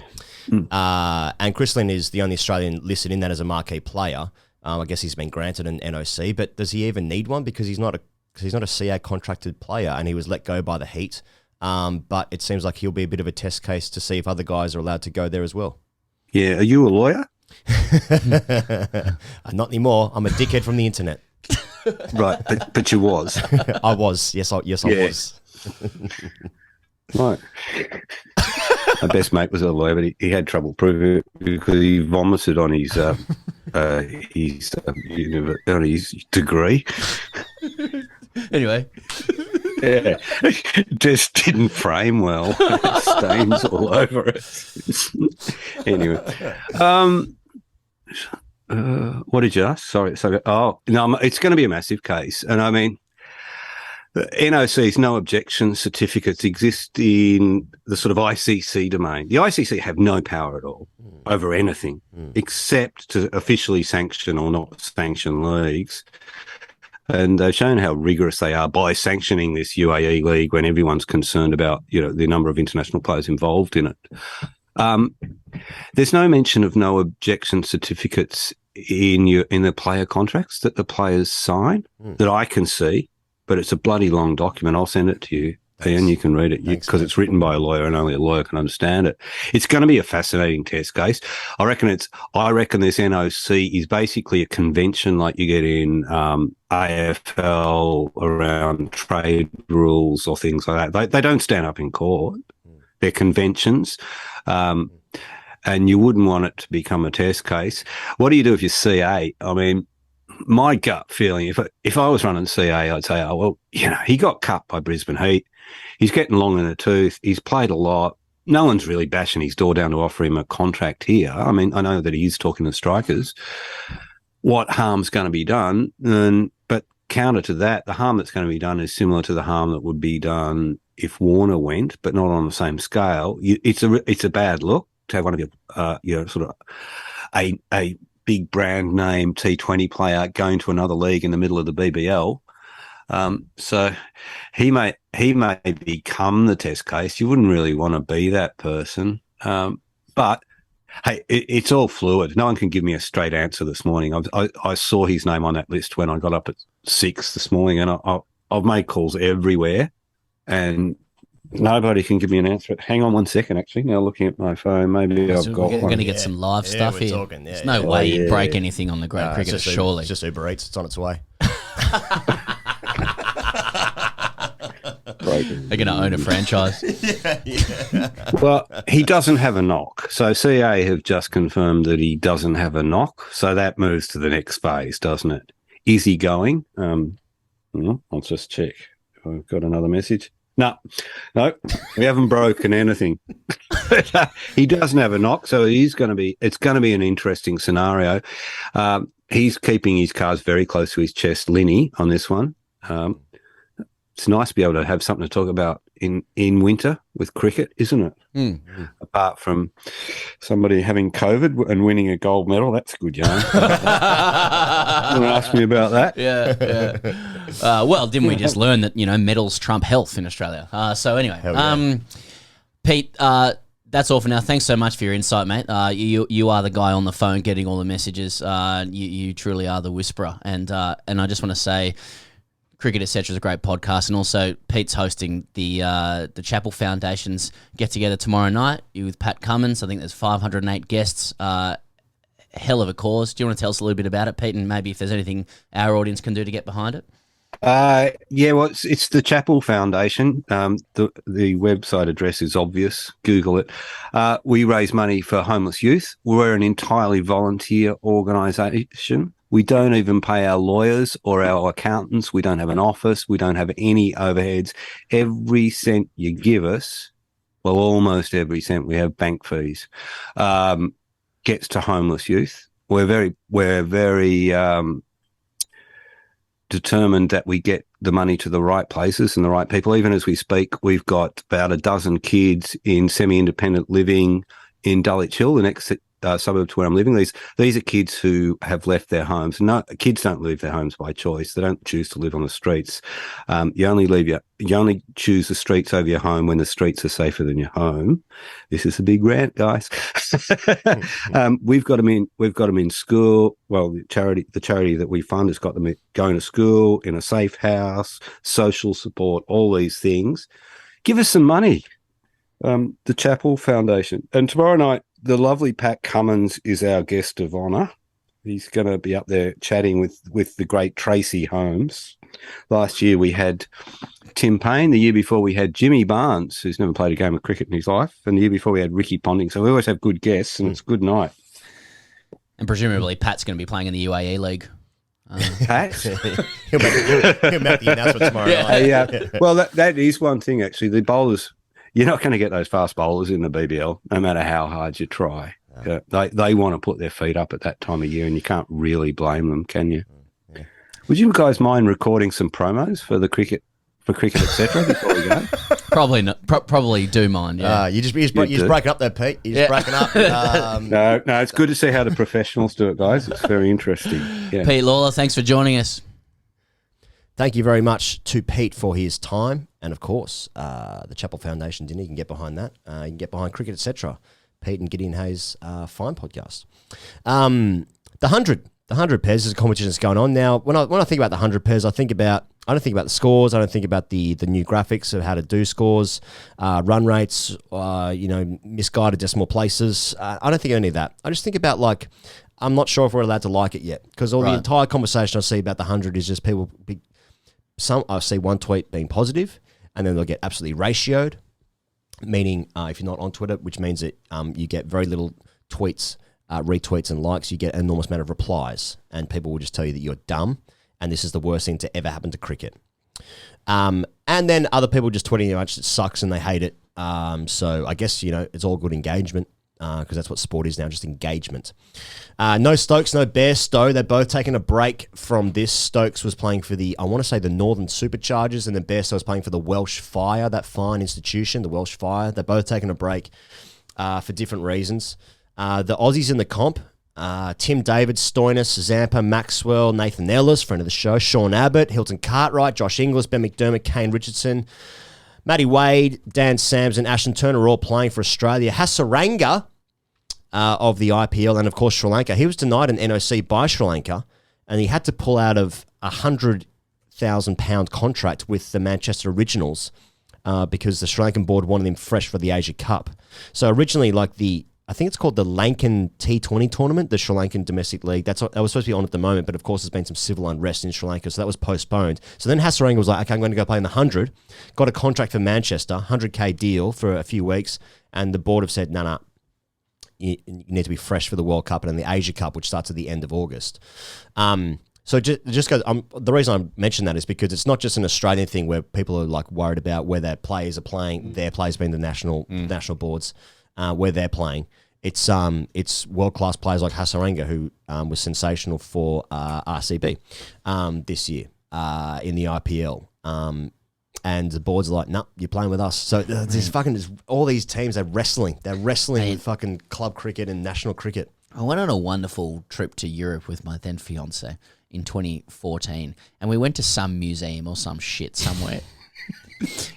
And Chris Lynn is the only Australian listed in that as a marquee player. I guess he's been granted an NOC, but does he even need one? Because he's not a CA contracted player, and he was let go by the Heat. But it seems like he'll be a bit of a test case to see if other guys are allowed to go there as well. Yeah. Are you a lawyer? Not anymore. I'm a dickhead from the internet. Right, but you was. I was. Yes, I was. Right. My best mate was a lawyer, but he had trouble proving it because he vomited on his degree. Anyway. Yeah, just didn't frame well. Stains all over it. Anyway, What did you ask? Sorry. Oh, no, it's going to be a massive case. And I mean, the NOC's no objection certificates exist in the sort of ICC domain. The ICC have no power at all over anything except to officially sanction or not sanction leagues. And they've shown how rigorous they are by sanctioning this UAE league when everyone's concerned about, the number of international players involved in it. There's no mention of no objection certificates in the player contracts that the players sign that I can see, but it's a bloody long document. I'll send it to you, Ian. You can read it because it's written by a lawyer and only a lawyer can understand it. It's going to be a fascinating test case. I reckon this NOC is basically a convention like you get in AFL around trade rules or things like that. They don't stand up in court. They're conventions. And you wouldn't want it to become a test case. What do you do if you're CA? I mean, my gut feeling, if I was running CA, I'd say, he got cut by Brisbane Heat. He's getting long in the tooth. He's played a lot. No one's really bashing his door down to offer him a contract here. I mean, I know that he is talking to strikers. What harm's going to be done? But counter to that, the harm that's going to be done is similar to the harm that would be done if Warner went, but not on the same scale. It's a bad look to have one of your sort of a big brand name T20 player going to another league in the middle of the BBL. So he may become the test case. You wouldn't really want to be that person. But hey, it's all fluid. No one can give me a straight answer this morning. I saw his name on that list when I got up at 6 this morning, and I've made calls everywhere, and nobody can give me an answer. Hang on 1 second, actually. Now looking at my phone, maybe I've got one. We're going to get some live stuff here. There's no way you'd break anything on the great cricket, surely. It's just Uber Eats. It's on its way. They're going to own a franchise. Well, he doesn't have a knock. So CA have just confirmed that he doesn't have a knock. So that moves to the next phase, doesn't it? Is he going? I'll just check if I've got another message. No, we haven't broken anything. He doesn't have a knock, so it's going to be an interesting scenario. He's keeping his cards very close to his chest, Linny, on this one. It's nice to be able to have something to talk about in winter with cricket, isn't it? Apart from somebody having COVID and winning a gold medal, that's a good yarn. You want to ask me about that? Yeah. Well, didn't we just learn that, medals trump health in Australia? So anyway, Pete, that's all for now. Thanks so much for your insight, mate. You are the guy on the phone getting all the messages. You truly are the whisperer. And I just want to say, Cricket Etc. is a great podcast, and also Pete's hosting the Chapel Foundation's get together tomorrow night. You with Pat Cummins. I think there's 508 guests. Hell of a cause. Do you want to tell us a little bit about it, Pete, and maybe if there's anything our audience can do to get behind it? It's the Chapel Foundation. The website address is obvious. Google it. We raise money for homeless youth. We're an entirely volunteer organisation. We don't even pay our lawyers or our accountants. We don't have an office. We don't have any overheads. Every cent you give us, well, almost every cent, we have bank fees, gets to homeless youth. We're very determined that we get the money to the right places and the right people. Even as we speak, we've got about a dozen kids in semi-independent living in Dulwich Hill, the next suburb to where I'm living. These are kids who have left their homes. No, kids don't leave their homes by choice. They don't choose to live on the streets. You only choose the streets over your home when the streets are safer than your home. This is a big rant, guys. We've got them in school. Well, the charity that we fund has got them going to school, in a safe house, social support, all these things. Give us some money. The Chapel Foundation. And tomorrow night, the lovely Pat Cummins is our guest of honour. He's going to be up there chatting with the great Tracy Holmes. Last year we had Tim Payne. The year before we had Jimmy Barnes, who's never played a game of cricket in his life. And the year before we had Ricky Ponting. So we always have good guests, and it's a good night. And presumably Pat's going to be playing in the UAE League. Pat? he'll make the announcement tomorrow night. Yeah. Well, that is one thing, actually. The bowlers... You're not going to get those fast bowlers in the BBL, no matter how hard you try. they want to put their feet up at that time of year, and you can't really blame them, can you? Yeah. Would you guys mind recording some promos for the cricket, etc. before we go? Probably not. Probably do mind. Yeah. You're just breaking up there, Pete. You're just breaking up. No, it's good to see how the professionals do it, guys. It's very interesting. Yeah. Pete Lawler, thanks for joining us. Thank you very much to Pete for his time, and of course, the Chapel Foundation dinner. You can get behind that. You can get behind Cricket, etc. Pete and Gideon Hayes' fine podcast. The 100 pairs is a competition that's going on now. When I think about the 100 pairs, I don't think about the scores. I don't think about the new graphics of how to do scores, run rates, misguided decimal places. I don't think of any of that. I just think about I'm not sure if we're allowed to like it yet, because the entire conversation I see about the 100 is just people. I see one tweet being positive, and then they'll get absolutely ratioed, meaning if you're not on Twitter, which means that you get very little tweets, retweets and likes, you get an enormous amount of replies, and people will just tell you that you're dumb, and this is the worst thing to ever happen to cricket. And then other people just tweeting how much it sucks and they hate it. So I guess, it's all good engagement, because that's what sport is now, just engagement. No Stokes, no Bairstow. They're both taking a break from this. Stokes was playing for the Northern Superchargers, and then Bairstow was playing for the Welsh Fire, that fine institution, the Welsh Fire. They're both taking a break for different reasons. The Aussies in the comp, Tim David, Stoinis, Zampa, Maxwell, Nathan Ellis, friend of the show, Sean Abbott, Hilton Cartwright, Josh Inglis, Ben McDermott, Kane Richardson, Matty Wade, Dan Sams, and Ashton Turner are all playing for Australia. Hasaranga of the IPL, and of course Sri Lanka. He was denied an NOC by Sri Lanka, and he had to pull out of a £100,000 contract with the Manchester Originals because the Sri Lankan board wanted him fresh for the Asia Cup. So originally, I think it's called the Lankan T20 tournament, the Sri Lankan domestic league. That was supposed to be on at the moment, but of course there's been some civil unrest in Sri Lanka, so that was postponed. So then Hasaranga was like, okay, I'm going to go play in the 100. Got a contract for Manchester, 100K deal for a few weeks, and the board have said, no, you need to be fresh for the World Cup and then the Asia Cup, which starts at the end of August. So just goes. The reason I mention that is because it's not just an Australian thing where people are worried about where their players are playing, their players being the national boards, where they're playing. It's world class players like Hasaranga, who was sensational for RCB this year in the IPL. And the boards are like, no, you're playing with us. So all these teams are wrestling. They're wrestling with fucking club cricket and national cricket. I went on a wonderful trip to Europe with my then fiance in 2014, and we went to some museum or some shit somewhere. It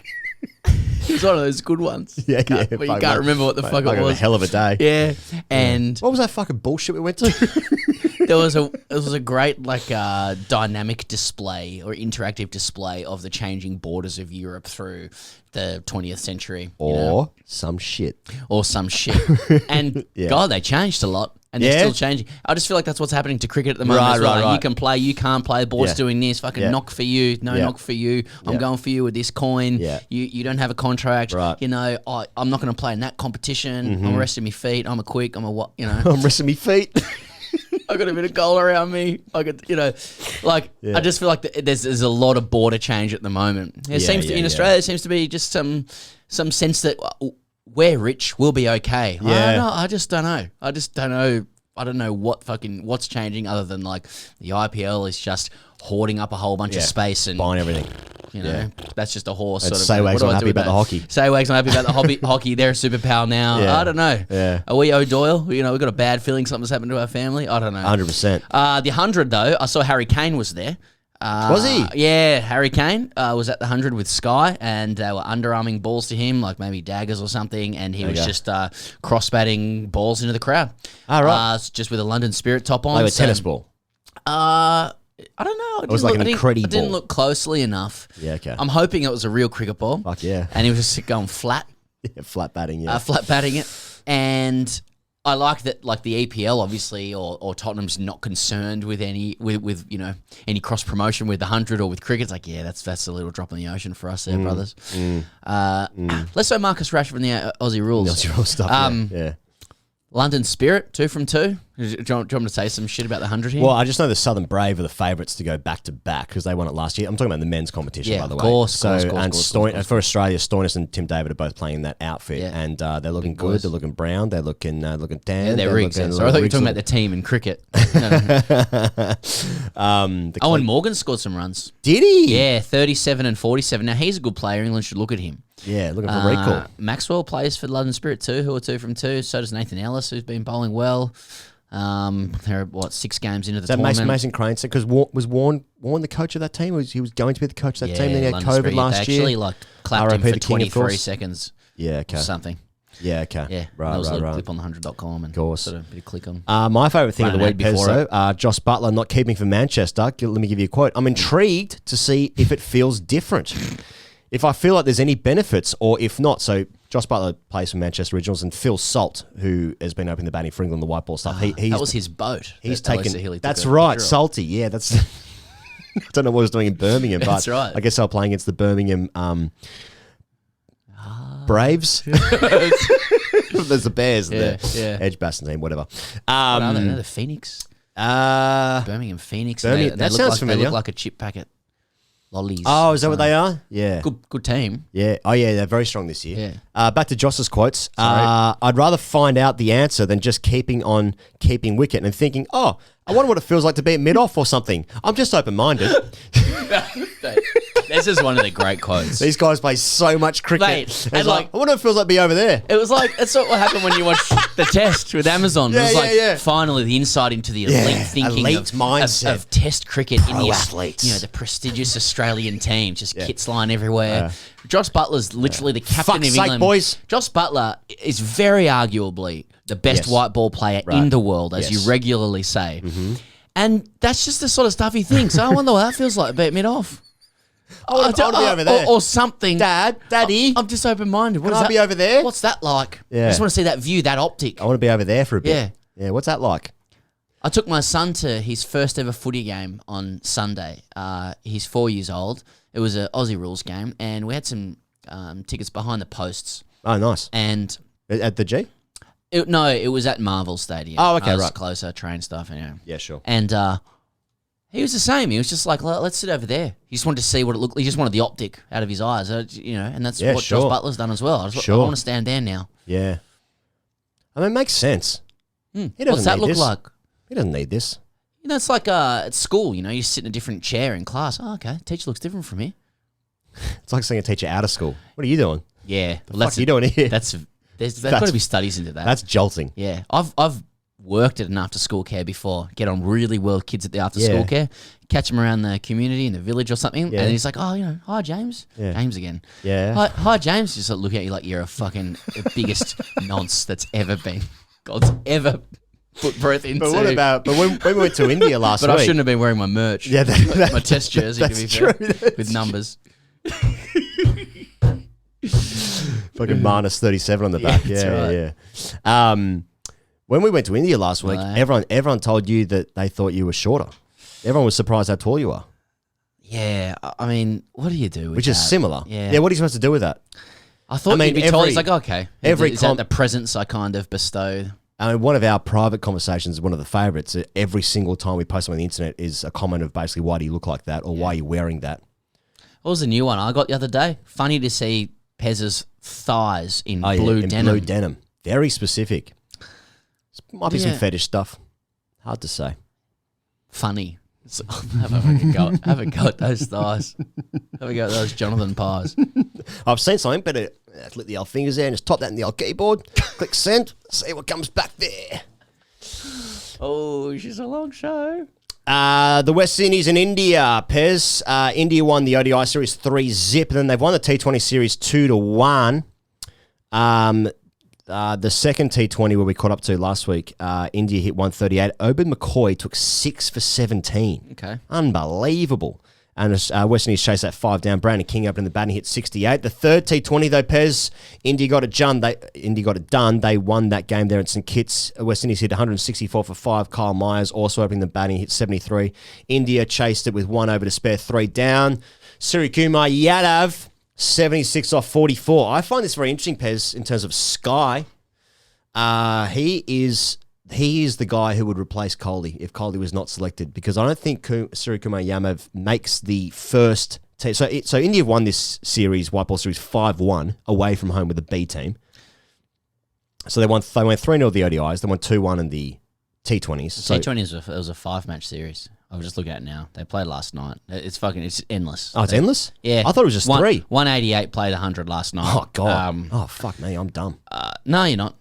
was one of those good ones. Yeah. But you can't remember what the fuck it was. A hell of a day. Yeah. And what was that fucking bullshit we went to? It was a great dynamic display or interactive display of the changing borders of Europe through the 20th century. Or some shit. And God, they changed a lot. And they're still changing. I just feel like that's what's happening to cricket at the moment as well. Right. You can play, you can't play. The board's doing this. Fucking knock for you. No knock for you. I'm going for you with this coin. Yeah. You don't have a contract. Right. I'm not going to play in that competition. Mm-hmm. I'm resting my feet. I'm a what? I'm resting my feet. I got a bit of goal around me. I just feel like there's a lot of border change at the moment. In Australia, there seems to be just some sense that we're rich, we'll be okay. Yeah. I just don't know. I don't know what's changing other than the IPL is just hoarding up a whole bunch of space and buying everything. That's just a horse. It's Saywag's not happy about the hockey. Saywag's not happy about the hockey. They're a superpower now. Yeah. I don't know. Yeah. Are we O'Doyle? We've got a bad feeling something's happened to our family. I don't know. 100%. The 100 though, I saw Harry Kane was there. Was he? Yeah, Harry Kane was at the 100 with Sky, and they were underarming balls to him, like maybe daggers or something, and he was just cross-batting balls into the crowd. Oh, right. Just with a London Spirit top on. Like a tennis ball? I don't know. It was like an incredible I didn't look closely enough. Yeah, okay. I'm hoping it was a real cricket ball. Fuck yeah. And he was just going flat. Yeah, flat batting, yeah. Flat batting it. And I like that, the EPL obviously, or Tottenham's not concerned with any any cross promotion with the 100 or with cricket. It's that's a little drop in the ocean for us there, brothers. Let's say Marcus Rashford and the Aussie rules. The Aussie rules stuff. Yeah. London Spirit, 2 from 2. Do you want me to say some shit about the 100 here? Well, I just know the Southern Brave are the favourites to go back to back because they won it last year. I'm talking about the men's competition, by the way. Course, for Australia, Stoinis and Tim David are both playing in that outfit, and they're looking good. boys. They're looking brown. They're looking tan. Yeah, they're rigs. So I thought you were talking about the team in cricket. Owen Morgan scored some runs. Did he? Yeah, 37 and 47. Now, he's a good player. England should look at him. Yeah, looking for recall. Maxwell plays for London Spirit too, who are 2 from 2. So does Nathan Ellis, who's been bowling well. They're 6 games into the tournament. Mason Crane? Because was Warren the coach of that team? He was going to be the coach of that team. Then he had COVID last year. They actually clapped him RIP for the king, of 23 course. seconds. Yeah, okay. Or something. Yeah, okay. Yeah, right, there was a little right. clip on the 100.com and of course. sort of a bit of click on. My favourite thing of the Ran week, an ad Pez, before though, Josh Butler not keeping for Manchester. Let me give you a quote. I'm intrigued to see if it feels different. If I feel like there's any benefits or if not. So Josh Butler plays for Manchester Originals and Phil Salt, who has been opening the batting for England, the white ball stuff. That was his boat. He's that taken. Elisa Healy took That's a right, picture of. Salty. Yeah, that's. I don't know what he was doing in Birmingham, but That's right. I guess they were playing against the Birmingham Braves. There's the Bears there. Yeah. Edgbaston team, whatever. No, the Phoenix. Birmingham Phoenix. Birmingham- that sounds familiar. They look like a chip packet. Lollies. Oh, is that what they are? Yeah. Good team. Yeah. Oh, yeah. They're very strong this year. Yeah. Back to Joss's quotes. Sorry. I'd rather find out the answer than just keeping wicket and thinking, oh, I wonder what it feels like to be at mid-off or something. I'm just open-minded. This is one of the great quotes. These guys play so much cricket. Mate, It's and like, I wonder what it feels like to be over there. It was like, that's what happened when you watch the test with Amazon. Yeah, it was like, yeah. finally, the insight into the elite thinking elite of mindset. of test cricket in the athletes. the prestigious Australian team, just kits lying everywhere. Josh Butler's literally the captain Fuck's of sake, England. boys. Josh Butler is very arguably the best Yes. white ball player in the world, as Yes. you regularly say. And that's just the sort of stuff he thinks. So I wonder what that feels like, beat mid-off. I want to be over there. Or something. Daddy. I'm just open-minded. What Can is I that? be over there? What's that like? Yeah. I just want to see that view, that optic. I want to be over there for a bit. Yeah. Yeah, what's that like? I took my son to his first ever footy game on Sunday. He's 4 years old. It was an Aussie rules game, and we had some tickets behind the posts. Oh, nice. And At the G? it was at Marvel Stadium. Oh, okay, I was right. closer, train stuff, Yeah, sure. And he was the same. He was just like, let's sit over there. He just wanted to see what it looked like. He just wanted the optic out of his eyes, and that's Yeah, what sure. Josh Butler's done as well. I Sure. want to stand there now. Yeah. I mean, it makes sense. He doesn't What's that need look this. like? He doesn't need this. It's like at school, you sit in a different chair in class. Oh, okay. Teacher looks different from me. It's like seeing a teacher out of school. What are you doing? Yeah. The fuck are you doing here? There's got to be studies into that. That's jolting. Yeah. I've worked at an after school care before. Get on really well with kids at the after school care. Catch them around the community in the village or something. Yeah. And he's like, hi, James. Yeah. James again. Yeah. Hi, James. Just look at you like you're a fucking biggest nonce that's ever been. God's ever put breath into. But what about, when we went to India last But week. I shouldn't have been wearing my merch. Yeah, my test jersey, to that's be true. fair, with numbers. Fucking minus 37 on the back. that's Yeah, right. yeah. When we went to India last week, Right. everyone told you that they thought you were shorter. Everyone was surprised how tall you are, Yeah, I mean, what do you do with which is that? similar. Yeah. Yeah, what are you supposed to do with that? I thought I mean, you'd be told. every- It's like, okay. every is that the presence I kind of bestow? I mean, one of our private conversations, one of the favourites, every single time we post on the internet is a comment of basically, why do you look like that or why are you wearing that? What was the new one I got the other day? Funny to see Pez's thighs in blue in denim. blue denim. Very specific. Might be some Yeah. fetish stuff. Hard to say. Funny. Have a go at those thighs. Have a go at those Jonathan pies. I've seen something, but let's let the old fingers there and just type that in the old keyboard. Click send. See what comes back there. Oh, she's a long show. The West Indies and India, Pez. India won the ODI series 3-0, and then they've won the T20 series 2-1. The second T20 where we caught up to last week, India hit 138. Obed McCoy took 6 for 17. Okay. Unbelievable. And West Indies chased that 5 down. Brandon King up in the batting, hit 68. The third T20 though, Pez, India got it done. They won that game there at St Kitts. West Indies hit 164 for 5. Kyle Myers also opening the batting, hit 73. India chased it with 1 over to spare, 3 down. Suryakumar Yadav, 76 off 44. I find this very interesting, Pez, in terms of Sky. He is the guy who would replace Kohli if Kohli was not selected, because I don't think Suryakumar Yadav makes the first team. So India won this series, white ball series, 5-1 away from home with the B team. So they went 3-0 the ODIs. They won 2-1 in the T20s. So T20s it was a 5-match series. I'm just looking at it now. They played last night. It's endless. Oh, it's endless? Yeah. I thought it was just 3. 188 played 100 last night. Oh, God. Fuck me. I'm dumb. No, you're not.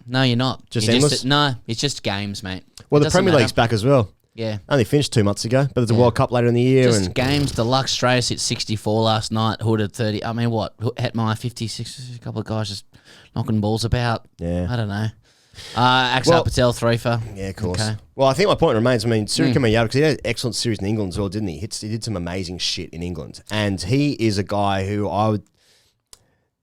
Just You're endless? No, it's just games, mate. Well, It the doesn't Premier matter. League's back as well. Yeah. Only finished 2 months ago, but there's a World Cup later in the year. Just and games. Deluxe Strauss hit 64 last night. Hood at 30. I mean, what? Hetmeyer 56. A couple of guys just knocking balls about. Yeah. I don't know. Axel Patel 3 for. Yeah, of course. Okay. Well, I think my point remains, I mean, Suryakumar Yadav, because he had an excellent series in England as well, didn't he? He did some amazing shit in England. And he is a guy who I would...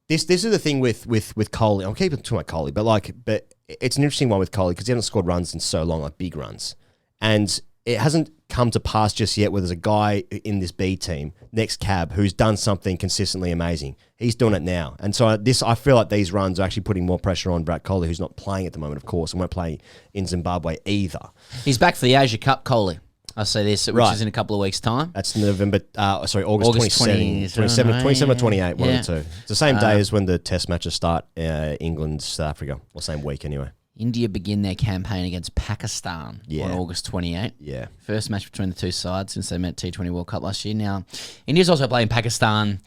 This is the thing with Kohli. I'm keeping to my Kohli, but it's an interesting one with Kohli because he hasn't scored runs in so long, like big runs. And it hasn't come to pass just yet where there's a guy in this B team, next cab, who's done something consistently amazing. He's doing it now. And so I feel like these runs are actually putting more pressure on Virat Kohli, who's not playing at the moment, of course, and won't play in Zimbabwe either. He's back for the Asia Cup, Kohli. I say this, which is in a couple of weeks' time. That's August 27 or 28, one of the two. It's the same day as when the test matches start, England, South Africa, or same week anyway. India begin their campaign against Pakistan on August 28. Yeah. First match between the two sides since they met T20 World Cup last year. Now, India's also playing Pakistan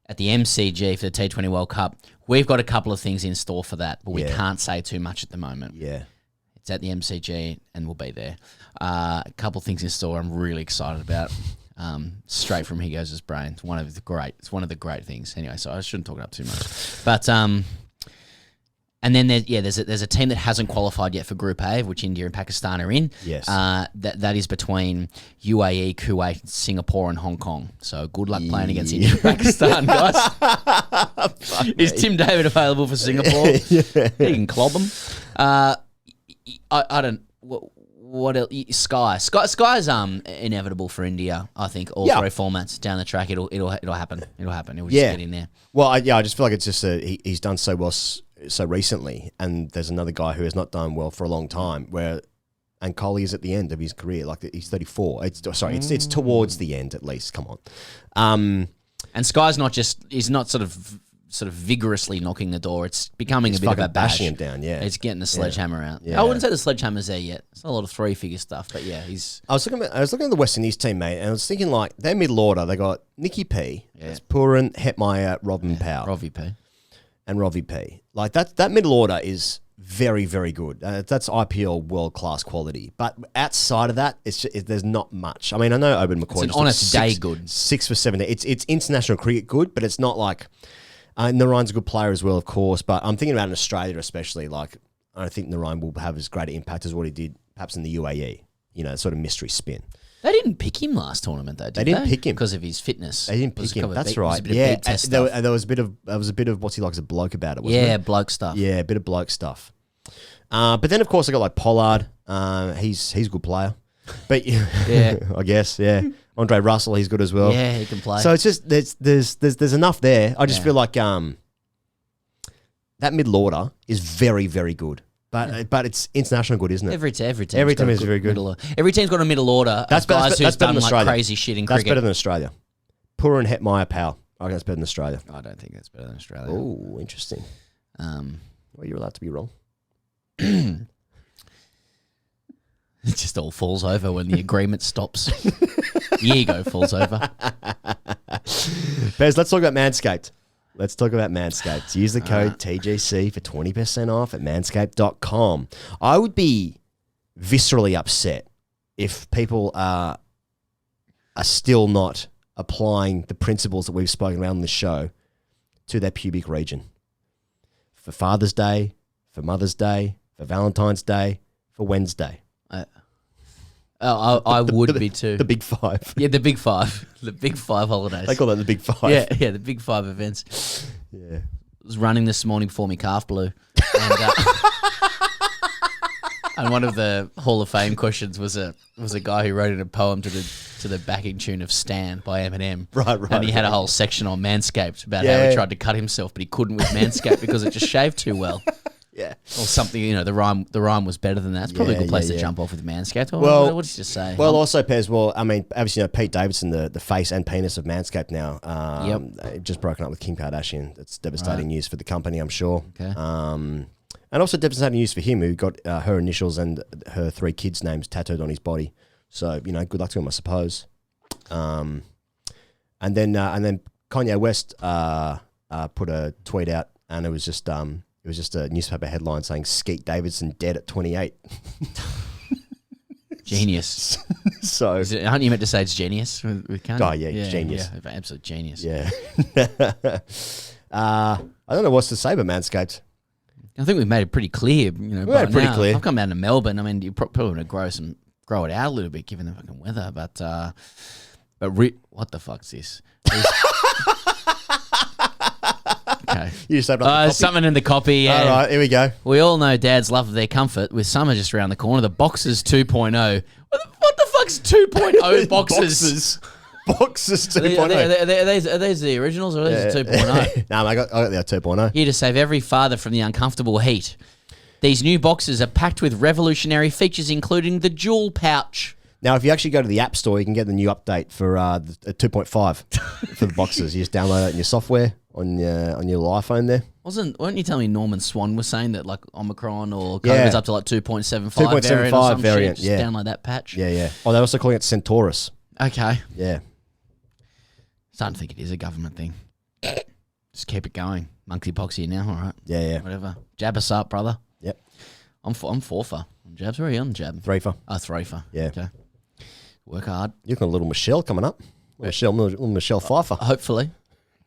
at the MCG for the T20 World Cup. We've got a couple of things in store for that, but we can't say too much at the moment. Yeah. It's at the MCG and we'll be there. A couple of things in store I'm really excited about. Straight from Higgins' brain. It's one of the great things. Anyway, so I shouldn't talk it up too much. But and then there's a team that hasn't qualified yet for Group A, which India and Pakistan are in. Yes. That is between UAE, Kuwait, Singapore, and Hong Kong. So good luck playing against India and Pakistan, guys. Is Tim David available for Singapore? He can clob them. I don't. What else? Sky's inevitable for India. I think all 3 formats down the track. It'll happen. It'll happen. It'll just get in there. Well, I just feel like it's just he's done so well so recently, and there's another guy who has not done well for a long time. And Kohli is at the end of his career, like he's 34. It's towards the end at least. Come on. And Sky's he's not sort of vigorously knocking the door. It's becoming a bit of a bash. Bashing him down, yeah. It's getting the sledgehammer out. Yeah. I wouldn't say the sledgehammer's there yet. It's not a lot of 3-figure stuff, but yeah, he's... I was looking at the West Indies team, mate, and I was thinking, like, their middle order, they got Nicky P, that's Puran, Hetmeyer, Robin Powell. Robbie P. And Robbie P. Like, that middle order is very, very good. That's IPL world-class quality. But outside of that, there's not much. I mean, I know Oban McCoy... It's an honest day good. 6 for 7. It's international cricket good, but it's not like... Narayan's a good player as well, of course, but I'm thinking about in Australia especially. Like, I don't think Narayan will have as great an impact as what he did perhaps in the UAE. You know, sort of mystery spin. They didn't pick him last tournament, though, did they? They didn't pick him because of his fitness. They didn't pick him. That's right. Yeah, there was a bit of what's he like as a bloke about it. Wasn't it? Bloke stuff. Yeah, a bit of bloke stuff. But then of course I got like Pollard. He's a good player. But yeah, I guess Andre Russell, he's good as well. Yeah, he can play. So it's just there's enough there. I just feel like that middle order is very, very good. But it's international good, isn't it? Every team is very good. Every team's got a middle order. That's guys who's better done than like Australia. crazy shit in That's cricket. better than Australia. Puran, Hetmeyer, Powell. I think that's better than Australia. I don't think that's better than Australia. Oh, interesting. Well, you're allowed to be wrong. It just all falls over when the agreement stops. The ego falls over. Bez, let's talk about Manscaped. Use the code TGC for 20% off at manscaped.com. I would be viscerally upset if people are still not applying the principles that we've spoken about on the show to their pubic region. For Father's Day, for Mother's Day, for Valentine's Day, for Wednesday. I would be too. The Big Five. Yeah, the Big Five. The Big Five holidays. They call that the Big Five. Yeah, the Big Five events. Yeah. I was running this morning before my calf blew. And one of the Hall of Fame questions was a guy who wrote in a poem to the backing tune of Stan by Eminem. Right. And he had a whole section on Manscaped about how he tried to cut himself, but he couldn't with Manscaped because it just shaved too well. Yeah. Or something, the rhyme was better than that. It's probably a good place to jump off with Manscaped. Well, what did you just say? Well, also, Pez, I mean, obviously, Pete Davidson, the face and penis of Manscaped now, just broken up with Kim Kardashian. That's devastating news for the company, I'm sure. Okay. And also devastating news for him, who got her initials and her 3 kids' names tattooed on his body. So, good luck to him, I suppose. And then Kanye West put a tweet out, and it was just a newspaper headline saying Skeet Davidson dead at 28. Genius. So aren't you meant to say it's genius with Kanye? Oh yeah, genius. Yeah, absolute genius. Yeah. I don't know what to say about Manscaped. I think we've made it pretty clear. We made it pretty clear. I've come down to Melbourne. I mean, you probably want to grow it out a little bit given the fucking weather, but what the fuck's this? Okay. You just opened up the something in the copy. Yeah. All right, here we go. We all know Dad's love of their comfort with summer just around the corner. The Boxers 2.0. What the fuck's 2.0 boxes? Boxes 2.0. Are these the originals or are these the 2.0? No, I got the 2.0. Here to save every father from the uncomfortable heat. These new boxes are packed with revolutionary features, including the dual pouch. Now, if you actually go to the App Store, you can get the new update for 2.5 for the boxes. You just download it in your software on your little iPhone there. Weren't you telling me Norman Swan was saying that like Omicron or COVID's up to like 2.75 variant or some variant, shit? Just download that patch. Yeah. Oh, they're also calling it Centaurus. Okay. Yeah. Starting to think it is a government thing. Just keep it going. Monkeypox here now, all right? Yeah. Whatever. Jab us up, brother. Yep. I'm 4 for jabs. Where are you on the jab? 3 for. Oh, 3 for. Yeah. Okay. Work hard. You've got a little Michelle coming up. Little Michelle Pfeiffer. Hopefully.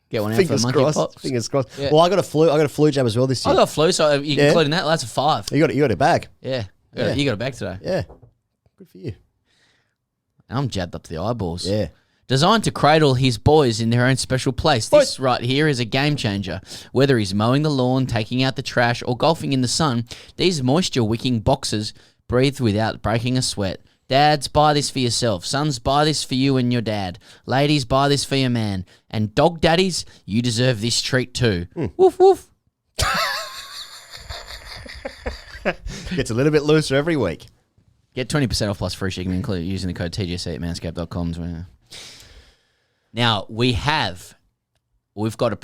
Get one out Fingers for crossed. monkeypox. Fingers crossed. Yeah. Well, I got a flu jab as well this year. I got a flu, so you including that? Well, that's a 5. You got a bag. Yeah. Yeah. You got a bag today. Yeah. Good for you. I'm jabbed up to the eyeballs. Yeah. Designed to cradle his boys in their own special place. This right here is a game changer. Whether he's mowing the lawn, taking out the trash, or golfing in the sun, these moisture-wicking boxers breathe without breaking a sweat. Dads, buy this for yourself. Sons, buy this for you and your dad. Ladies, buy this for your man. And dog daddies, you deserve this treat too. Woof, woof. Gets a little bit looser every week. Get 20% off plus free shipping included using the code TGC at manscaped.com. Now, we've got a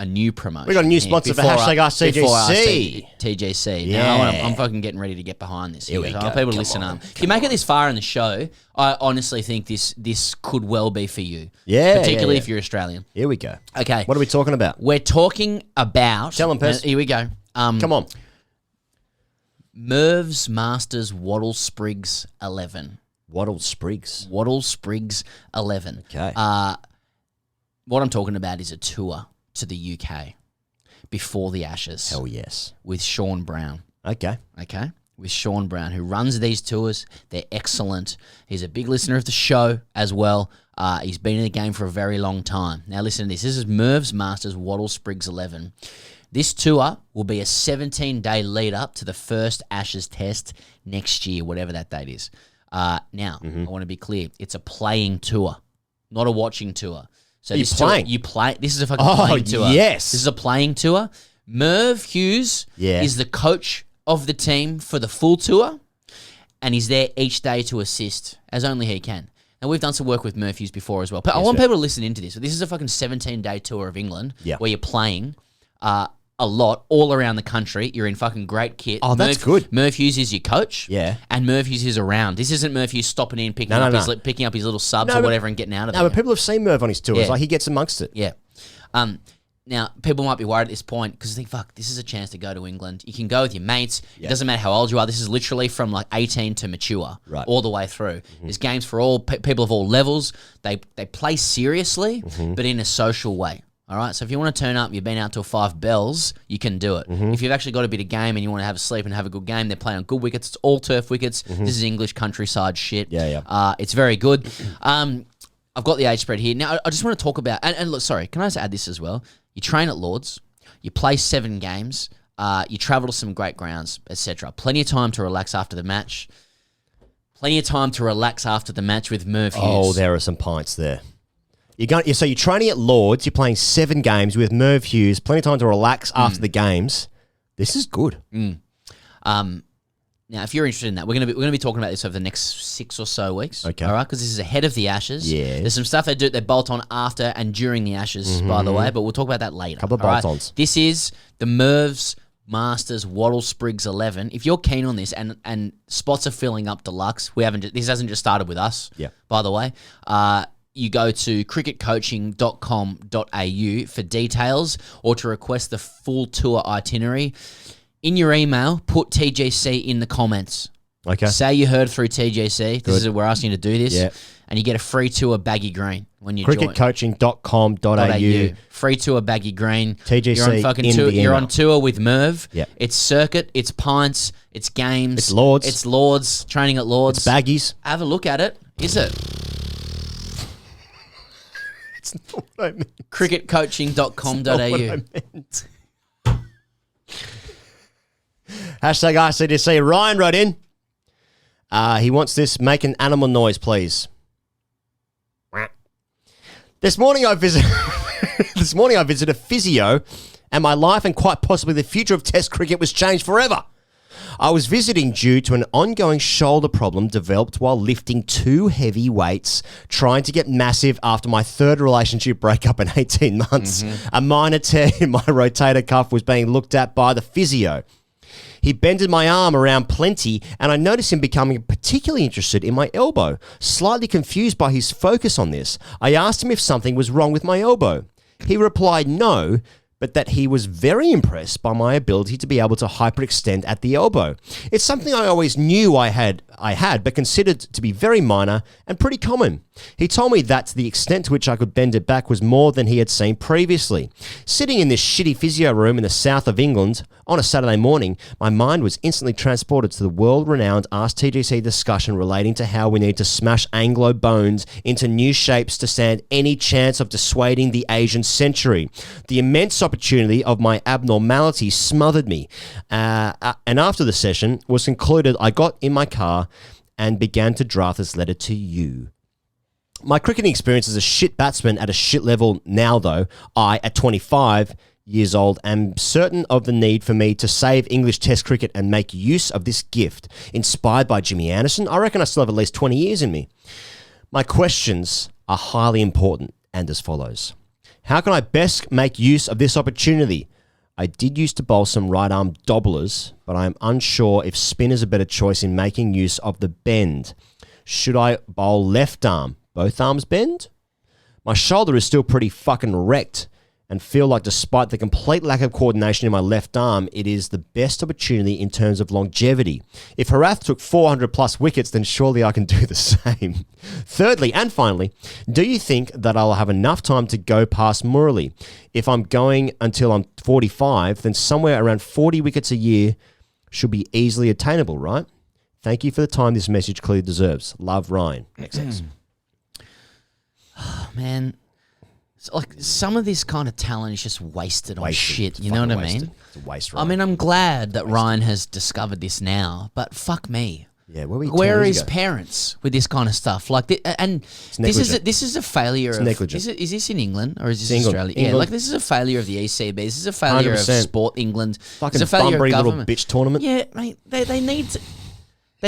new promotion. We've got a new sponsor for hashtag ASKTGC. TGC. Yeah. Now, I'm fucking getting ready to get behind this. Here we go. People listen up. If you make it this far in the show, I honestly think this could well be for you. Yeah. Particularly if you're Australian. Here we go. Okay. What are we talking about? We're talking about... Tell them, Pez. Here we go. Come on. Merv's Masters Waddle Spriggs 11. Waddle Spriggs. 11. Okay. What I'm talking about is a tour to the UK before the Ashes. Hell yes. With Sean Brown. Okay. With Sean Brown, who runs these tours. They're excellent. He's a big listener of the show as well. He's been in the game for a very long time. Now listen to this. This is Merv's Masters Waddle Spriggs 11. This tour will be a 17-day lead up to the first Ashes test next year, whatever that date is. Now, I want to be clear. It's a playing tour, not a watching tour. So You're playing? You play. This is a fucking playing tour. Yes. This is a playing tour. Merv Hughes is the coach of the team for the full tour, and he's there each day to assist, as only he can. And we've done some work with Merv Hughes before as well. But I want people to listen into this. So this is a fucking 17-day tour of England where you're playing a lot all around the country. You're in fucking great kit. Oh, that's good. Merv Hughes is your coach. Yeah. And Merv Hughes is around. This isn't Merv Hughes stopping in, picking up his little subs or whatever and getting out of there. No, but people have seen Merv on his tours. Yeah. Like, he gets amongst it. Yeah. Now, people might be worried at this point because they think, fuck, this is a chance to go to England. You can go with your mates. It doesn't matter how old you are. This is literally from like 18 to mature, all the way through. There's games for all people of all levels. They play seriously, but in a social way. All right, so if you want to turn up, you've been out till 5 bells, you can do it. If you've actually got a bit of game and you want to have a sleep and have a good game, they're playing on good wickets. It's all turf wickets. This is English countryside shit. It's very good. I've got the age spread here. Now, I just want to talk about, and look, sorry, can I just add this as well? You train at Lord's, you play 7 games, you travel to some great grounds, etc. Plenty of time to relax after the match. Plenty of time to relax after the match with Merv Hughes. Oh, there are some pints there. So you're training at Lord's, you're playing 7 games with Merv Hughes, plenty of time to relax after the games. This is good. Now, if you're interested in that, we're gonna be talking about this over the next 6 or so weeks. Okay. All right, because this is ahead of the Ashes. Yeah. There's some stuff they bolt on after and during the Ashes, by the way, but we'll talk about that later. Couple of all right? bolt-ons. This is the Mervs Masters Waddle Spriggs 11. If you're keen on this, and spots are filling up deluxe, this hasn't just started with us. Yeah. By the way, you go to cricketcoaching.com.au for details or to request the full tour itinerary. In your email, put TGC in the comments. Okay. Say you heard through TGC. We're asking you to do this. Yeah. And you get a free tour Baggy Green when you join. Cricketcoaching.com.au. Free tour Baggy Green. TGC you're on fucking in tour. the You're email. on tour with Merv. Yeah. It's circuit. It's pints. It's games. It's Lords. It's Lords. Training at Lords. It's baggies. Have a look at it. Is it? It's not what I meant. Cricketcoaching.com.au. Not what I meant. Hashtag ICDC. Ryan wrote in. He wants this. Make an animal noise, please. This morning I visited a physio, and my life and quite possibly the future of Test cricket was changed forever. I was visiting due to an ongoing shoulder problem developed while lifting 2 heavy weights, trying to get massive after my 3rd relationship breakup in 18 months. A minor tear in my rotator cuff was being looked at by the physio. He bended my arm around plenty, and I noticed him becoming particularly interested in my elbow. Slightly confused by his focus on this, I asked him if something was wrong with my elbow. He replied no, but that he was very impressed by my ability to be able to hyperextend at the elbow. It's something I always knew I had, but considered to be very minor and pretty common. He told me that the extent to which I could bend it back was more than he had seen previously. Sitting in this shitty physio room in the south of England on a Saturday morning, my mind was instantly transported to the world-renowned ASKTGC discussion relating to how we need to smash Anglo bones into new shapes to stand any chance of dissuading the Asian century. The immense opportunity of my abnormality smothered me. And after the session was concluded, I got in my car and began to draft this letter to you. My cricketing experience as a shit batsman at a shit level now, though, I, at 25 years old, am certain of the need for me to save English Test cricket and make use of this gift. Inspired by Jimmy Anderson, I reckon I still have at least 20 years in me. My questions are highly important and as follows. How can I best make use of this opportunity? I did used to bowl some right-arm dobblers, but I am unsure if spin is a better choice in making use of the bend. Should I bowl left arm? Both arms bend? My shoulder is still pretty fucking wrecked and feel like despite the complete lack of coordination in my left arm, it is the best opportunity in terms of longevity. If Harath took 400 plus wickets, then surely I can do the same. Thirdly, and finally, do you think that I'll have enough time to go past Murali? If I'm going until I'm 45, then somewhere around 40 wickets a year should be easily attainable, right? Thank you for the time this message clearly deserves. Love, Ryan. XX. Oh, man. It's like some of this kind of talent is just wasted on shit. You know what I mean? It's a waste, I mean, I'm glad that Ryan has discovered this now, but fuck me. Yeah, where were you? Where are his parents with this kind of stuff? Like, and this is a failure. It's negligent. Is this in England or is this England. Australia? England. Yeah, like this is a failure of the ECB. This is a failure 100%. of Sport England. Fucking It's a failure of Bunbury little government. bitch tournament. Yeah, mate. They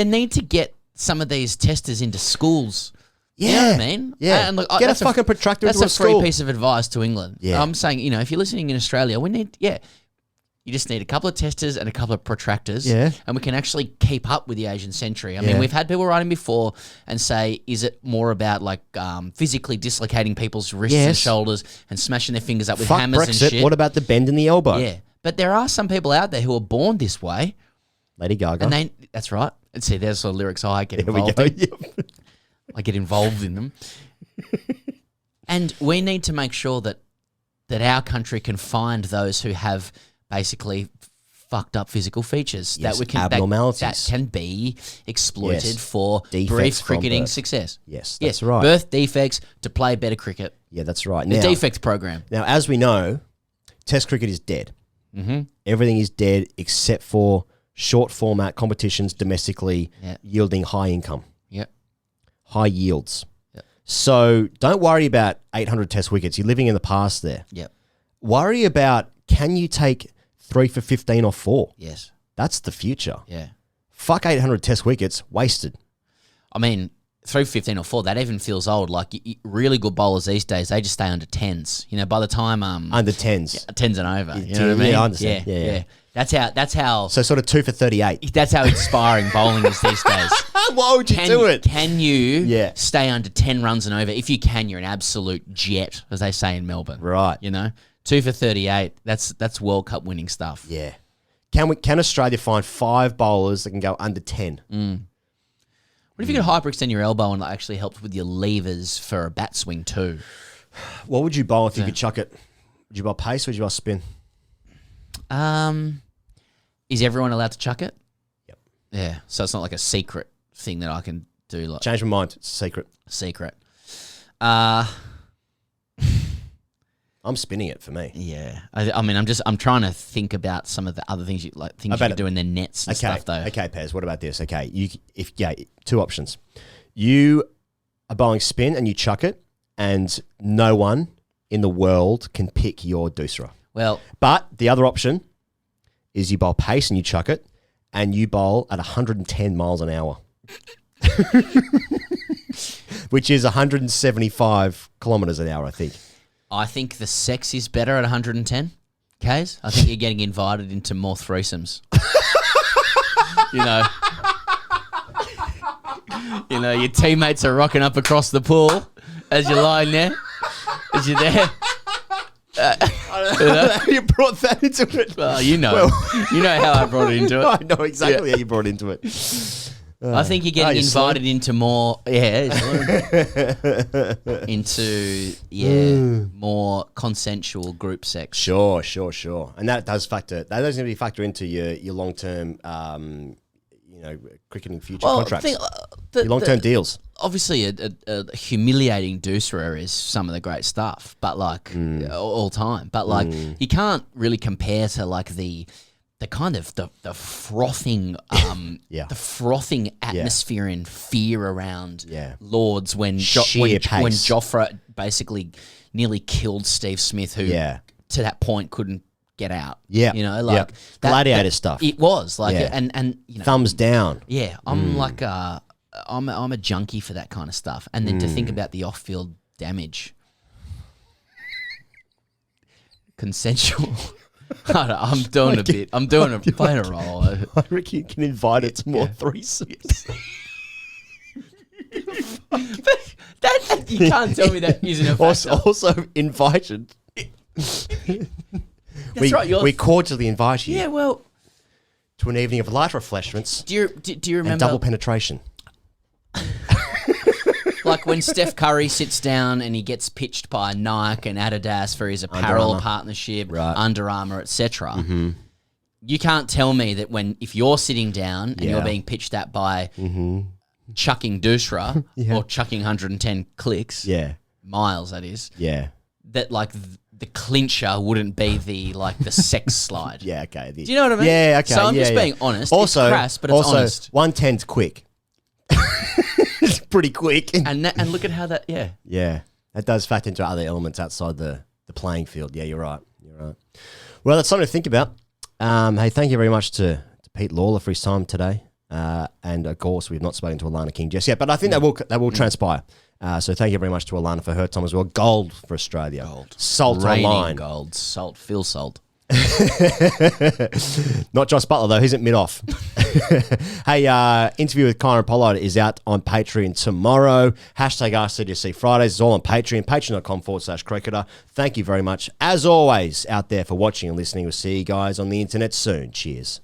need to get some of these testers into schools. Yeah. You know what I mean? Yeah. And look, Get a fucking protractor into a That's a free school. piece of advice to England. Yeah. I'm saying, if you're listening in Australia, you just need a couple of testers and a couple of protractors. Yeah. And we can actually keep up with the Asian century. I Yeah. mean, we've had people writing before and say, is it more about like physically dislocating people's wrists and Yes. shoulders and smashing their fingers up with Fuck hammers Brexit. and shit? What about the bend in the elbow? Yeah. But there are some people out there who are born this way. Lady Gaga. And that's right. And see, there's the lyrics I get There we involved go. in. Yep. I get involved in them. And we need to make sure that our country can find those who have basically fucked up physical features Yes, that we can abnormalities. that can be exploited Yes. for Defects brief from cricketing birth. success. Yes, that's right. Birth defects to play better cricket. Yeah, that's right. The Now, defect program. now, as we know, Test cricket is dead. Mm-hmm. Everything is dead except for short format competitions domestically Yeah. yielding high income, Yep. high yields. Yep. So don't worry about 800 Test wickets. You're living in the past there. Yep. Worry about, can you take 3 for 15 or 4. Yes. That's the future. Yeah. Fuck 800 test wickets, wasted. I mean, 3 for 15 or 4, that even feels old. Like, really good bowlers these days, they just stay under 10s. You know, by the time... Under 10s. 10s and over. You know what I mean? Yeah, I understand. Yeah. That's how... So sort of 2 for 38. That's how inspiring bowling is these days. Why would you do it? Can you stay under 10 runs and over? If you can, you're an absolute jet, as they say in Melbourne. Right. You know? 2 for 38, that's World Cup winning stuff. Yeah. Can Australia find 5 bowlers that can go under 10? What if you could hyperextend your elbow and that actually helps with your levers for a bat swing too? What would you bowl if you could chuck it? Would you bowl pace or would you bowl spin? Is everyone allowed to chuck it? Yep. Yeah. So it's not like a secret thing that I can do. Like Change my mind. It's a secret. Secret. I'm spinning it for me. Yeah. I mean, I'm trying to think about some of the other things you could do in the nets and stuff though. Okay, Pez, what about this? Okay, 2 options. You are bowling spin and you chuck it, and no one in the world can pick your doosra. Well, but the other option is you bowl pace and you chuck it, and you bowl at 110 miles an hour. Which is 175 kilometers an hour, I think. I think the sex is better at 110 Ks. I think you're getting invited into more threesomes. You know, your teammates are rocking up across the pool as you're lying there. As you're there. I don't know how you brought that into it. Well, you know how I brought it into it. I know exactly how you brought it into it. I think you're getting invited into more, more consensual group sex. Sure. And that does really factor into your long-term, cricketing future contracts. Your long-term deals. Obviously, a humiliating doosra is some of the great stuff, but all time. But you can't really compare to like the kind of the frothing the frothing atmosphere and fear around Lords when Jofra basically nearly killed Steve Smith, who to that point couldn't get out. Yeah, gladiator stuff. It was and thumbs down. Yeah, I'm like I'm a junkie for that kind of stuff, and then to think about the off-field damage, consensual. I'm doing a bit. I'm playing a role. I reckon you can invite it to more threesomes. that you can't tell me that using a factor. Also invited. We cordially invite you. Yeah, well, to an evening of light refreshments. Do you remember and double penetration? Like when Steph Curry sits down and he gets pitched by Nike and Adidas for his apparel partnership, Under Armour, etc. Mm-hmm. You can't tell me that if you're sitting down and you're being pitched at by chucking doosra or chucking 110 clicks, miles that is, that like the clincher wouldn't be the sex slide. Yeah, okay. Do you know what I mean? Yeah, okay. So I'm just being honest. Also, it's crass, but it's honest. 110's quick. It's pretty quick. And look at how that, Yeah, that does factor into other elements outside the playing field. Yeah, you're right. Well, that's something to think about. Hey, thank you very much to Pete Lawler for his time today. And of course, we've not spoken to Alana King just yet, but I think that will transpire. So thank you very much to Alana for her time as well. Gold for Australia. Gold. Salt Raining online. Gold. Salt. Feel salt. Not Josh Butler though, he's at mid-off. Hey, interview with Kyron Pollard is out on Patreon tomorrow. Hashtag AskTGC Fridays is all on Patreon, patreon.com/cricketer. Thank you very much, as always, out there for watching and listening. We'll see you guys on the internet soon. Cheers.